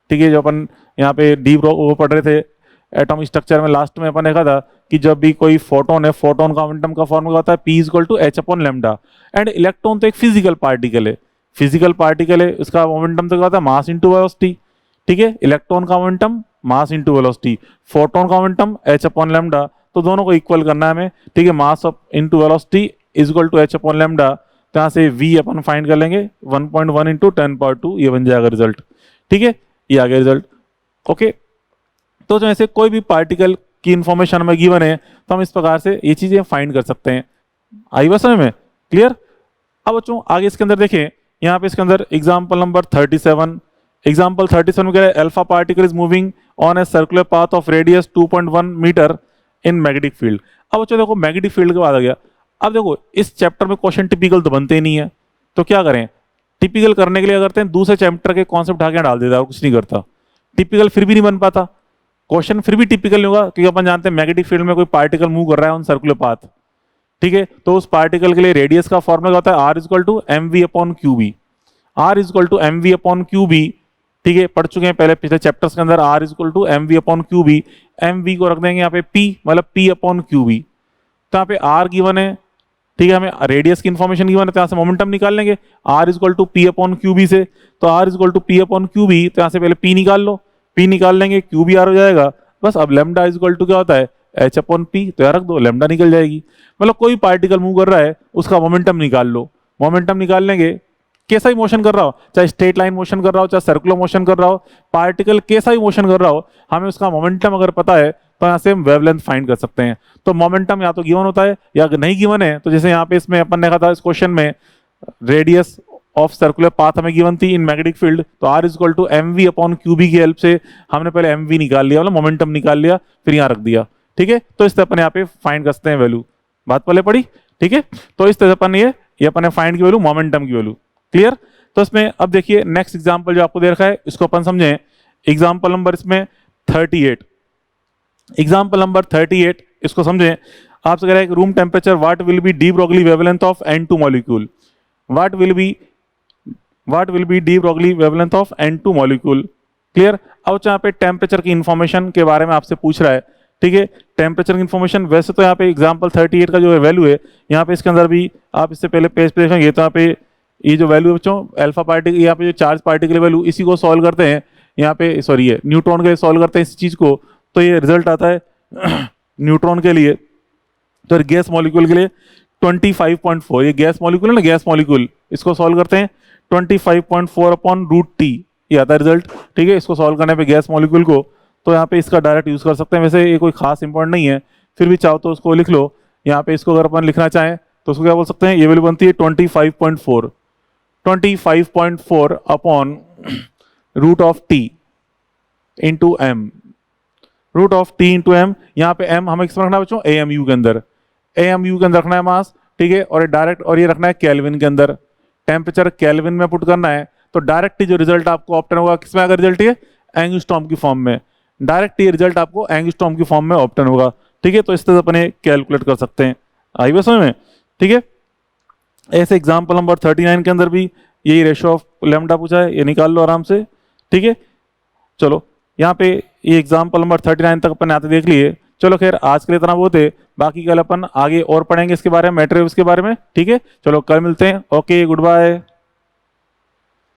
ठीक है, जो अपन यहाँ पे डी वो पढ़ रहे थे एटॉमिक स्ट्रक्चर में, लास्ट में अपन देखा था कि जब भी कोई फोटोन है, फोटोन का मोमेंटम का फॉर्मूला होता है P equal to H/λ। And electron तो एक फिजिकल पार्टिकल है, फिजिकल पार्टिकल है, उसका मोमेंटम तो क्या होता है, मास इंटू वेलोसिटी। ठीक है, इलेक्ट्रॉन का momentum mass into velocity, photon का मोमेंटम H/λ। तो दोनों को इक्वल करना है हमें। ठीक है, mass of into velocity is equal to H/λ। तो यहाँ से V अपन फाइंड कर लेंगे 1.1 इंटू 10⁻², ये बन जाएगा रिजल्ट। ठीक है, ये आ गया रिजल्ट। ओके, तो जैसे कोई भी पार्टिकल की इंफॉर्मेशन हमें गिवन है, तो हम इस प्रकार से ये चीजें फाइंड कर सकते हैं। आई बात समझ में, क्लियर? अब बच्चों आगे इसके अंदर देखें, यहाँ पे इसके अंदर एग्जाम्पल नंबर 37, एग्जाम्पल 37 में कह रहा है alpha particle is moving on a circular path of radius 2.1 metre in magnetic field. अब बच्चों देखो मैग्नेटिक फील्ड के बाद आ गया। अब देखो इस चैप्टर में क्वेश्चन टिपिकल तो बनते ही नहीं है, तो क्या करें, टिपिकल करने के लिए करते हैं दूसरे चैप्टर के कॉन्सेप्ट ढाके डाल देता है और कुछ नहीं करता। टिपिकल फिर भी नहीं बन पाता, क्वेश्चन फिर भी टिपिकल नहीं होगा, क्योंकि अपन जानते हैं मैग्नेटिक फील्ड में कोई पार्टिकल मूव कर रहा है ऑन सर्कुलर पाथ। ठीक है, तो उस पार्टिकल के लिए रेडियस का फॉर्मूला क्या होता है, r equal to m v upon q b. R equal to m v upon q b, ठीक है, पढ़ चुके हैं पहले पिछले चैप्टर्स के अंदर, r equal to m v upon q b. M v को रख देंगे यहाँ पे पी, मतलब पी अपॉन क्यू बी। तो यहाँ पे आर गिवन है, ठीक है, हमें रेडियस की इंफॉर्मेशन गिवन है, तो यहाँ से मोमेंटम निकाल लेंगे r equal to p upon q b से। तो r equal to p upon q b, तो यहाँ से पहले पी निकाल लो, पी निकाल लेंगे, क्यू बी आर हो जाएगा बस। अब लेमडा इक्वल टू क्या होता है, एच अपॉन पी, तो यार रख दो, लेमडा निकल जाएगी। मतलब कोई पार्टिकल मूव कर रहा है, उसका मोमेंटम निकाल लो, मोमेंटम निकाल लेंगे, कैसा ही मोशन कर रहा हो, चाहे स्ट्रेट लाइन मोशन कर रहा हो, चाहे सर्कुलर मोशन कर रहा हो, पार्टिकल कैसा ही मोशन कर रहा हो, हमें उसका मोमेंटम अगर पता है तो यहाँ से हम वेवलेंथ फाइंड कर सकते हैं। तो मोमेंटम या तो गिवन होता है या अगर नहीं गिवन है, तो जैसे यहाँ पे इसमें अपन ने देखा था इस क्वेश्चन में, रेडियस ऑफ सर्कुलर पाथ हमें गिवन थी इन मैग्नेटिक फील्ड, तो r equal to m v upon q b की हेल्प से हमने पहले एम वी निकाल लिया, मतलब मोमेंटम निकाल लिया, फिर यहाँ रख दिया, ठीक है। तो इस तरह अपन यहाँ पे फाइंड कर सकते हैं वैल्यू, बात पहले पड़ी, ठीक है। तो इस तरह अपन ये अपन ने फाइंड की वैल्यू, मोमेंटम की वैल्यू, क्लियर। तो इसमें अब देखिए नेक्स्ट एग्जांपल जो आपको दे रखा है, इसको अपन समझें। एग्जांपल नंबर इसमें 38, एग्जांपल नंबर 38, इसको समझें। आपसे कह रहा है कि room temperature what will B de Broglie wavelength of N2 molecule, what will B de Broglie wavelength of N2 molecule, clear. अब यहाँ पे टेम्परेचर की इंफॉर्मेशन के बारे में आपसे पूछ रहा है, ठीक है। टेम्परेचर की इंफॉर्मेशन, वैसे तो यहाँ पे एग्जांपल 38 का जो वैल्यू है, यहाँ पे इसके अंदर भी आप इससे पहले पेज पे देखेंगे, तो यहाँ पे ये जो वैल्यू है बच्चों, अल्फा पार्टिकल, यहाँ पे जो चार्ज पार्टिकल वैल्यू, इसी को सॉल्व करते हैं यहाँ पे, सॉरी ये न्यूट्रॉन के लिए सॉल्व करते हैं इस चीज को, तो ये रिजल्ट आता है न्यूट्रॉन के लिए। तो गैस मॉलिक्यूल के लिए 25.4, ये गैस मॉलिक्यूल है ना, गैस मॉलिक्यूल, इसको सॉल्व करते हैं 25.4 अपॉन रूट टी, ये आता है रिजल्ट, ठीक है। इसको सॉल्व करने पे गैस मॉलिक्यूल को, तो यहाँ पे इसका डायरेक्ट यूज कर सकते हैं, वैसे ये कोई खास इंपॉर्टेंट नहीं है, फिर भी चाहो तो उसको लिख लो। यहाँ पे इसको अगर अपन लिखना चाहें तो उसको क्या बोल सकते हैं, ये वैल्यू बनती है 25.4 upon root of t into m, root of t into m. यहाँ पे एम हमें किसमें रखना है बच्चों, ए एम यू के अंदर, ए एम यू के अंदर रखना है मास, ठीक है। और डायरेक्ट, और ये रखना है केल्विन के अंदर, टेम्परेचर केल्विन में पुट करना है, तो डायरेक्ट जो रिजल्ट आपको ऑप्टेन होगा किसमें, अगर रिजल्ट ये एंगस्ट्रॉम की फॉर्म में, डायरेक्ट ये रिजल्ट आपको एंगस्ट्रॉम की फॉर्म में ऑप्टेन होगा, ठीक है। तो इस तरह से अपने कैलकुलेट कर सकते हैं, आई बस समझ में, ठीक है। ऐसे एग्जाम्पल नंबर 39 के अंदर भी यही रेशियो ऑफ लेमडा पूछा है, ये निकाल लो आराम से, ठीक है। चलो यहाँ पे ये एग्जाम्पल नंबर 39 तक अपन आते देख लिए। चलो खैर आज के लिए इतना बहुत है, बाकी कल अपन आगे और पढ़ेंगे इसके बारे में, मैटर वेव्स के बारे में, ठीक है। चलो कल मिलते हैं, ओके गुड बाय।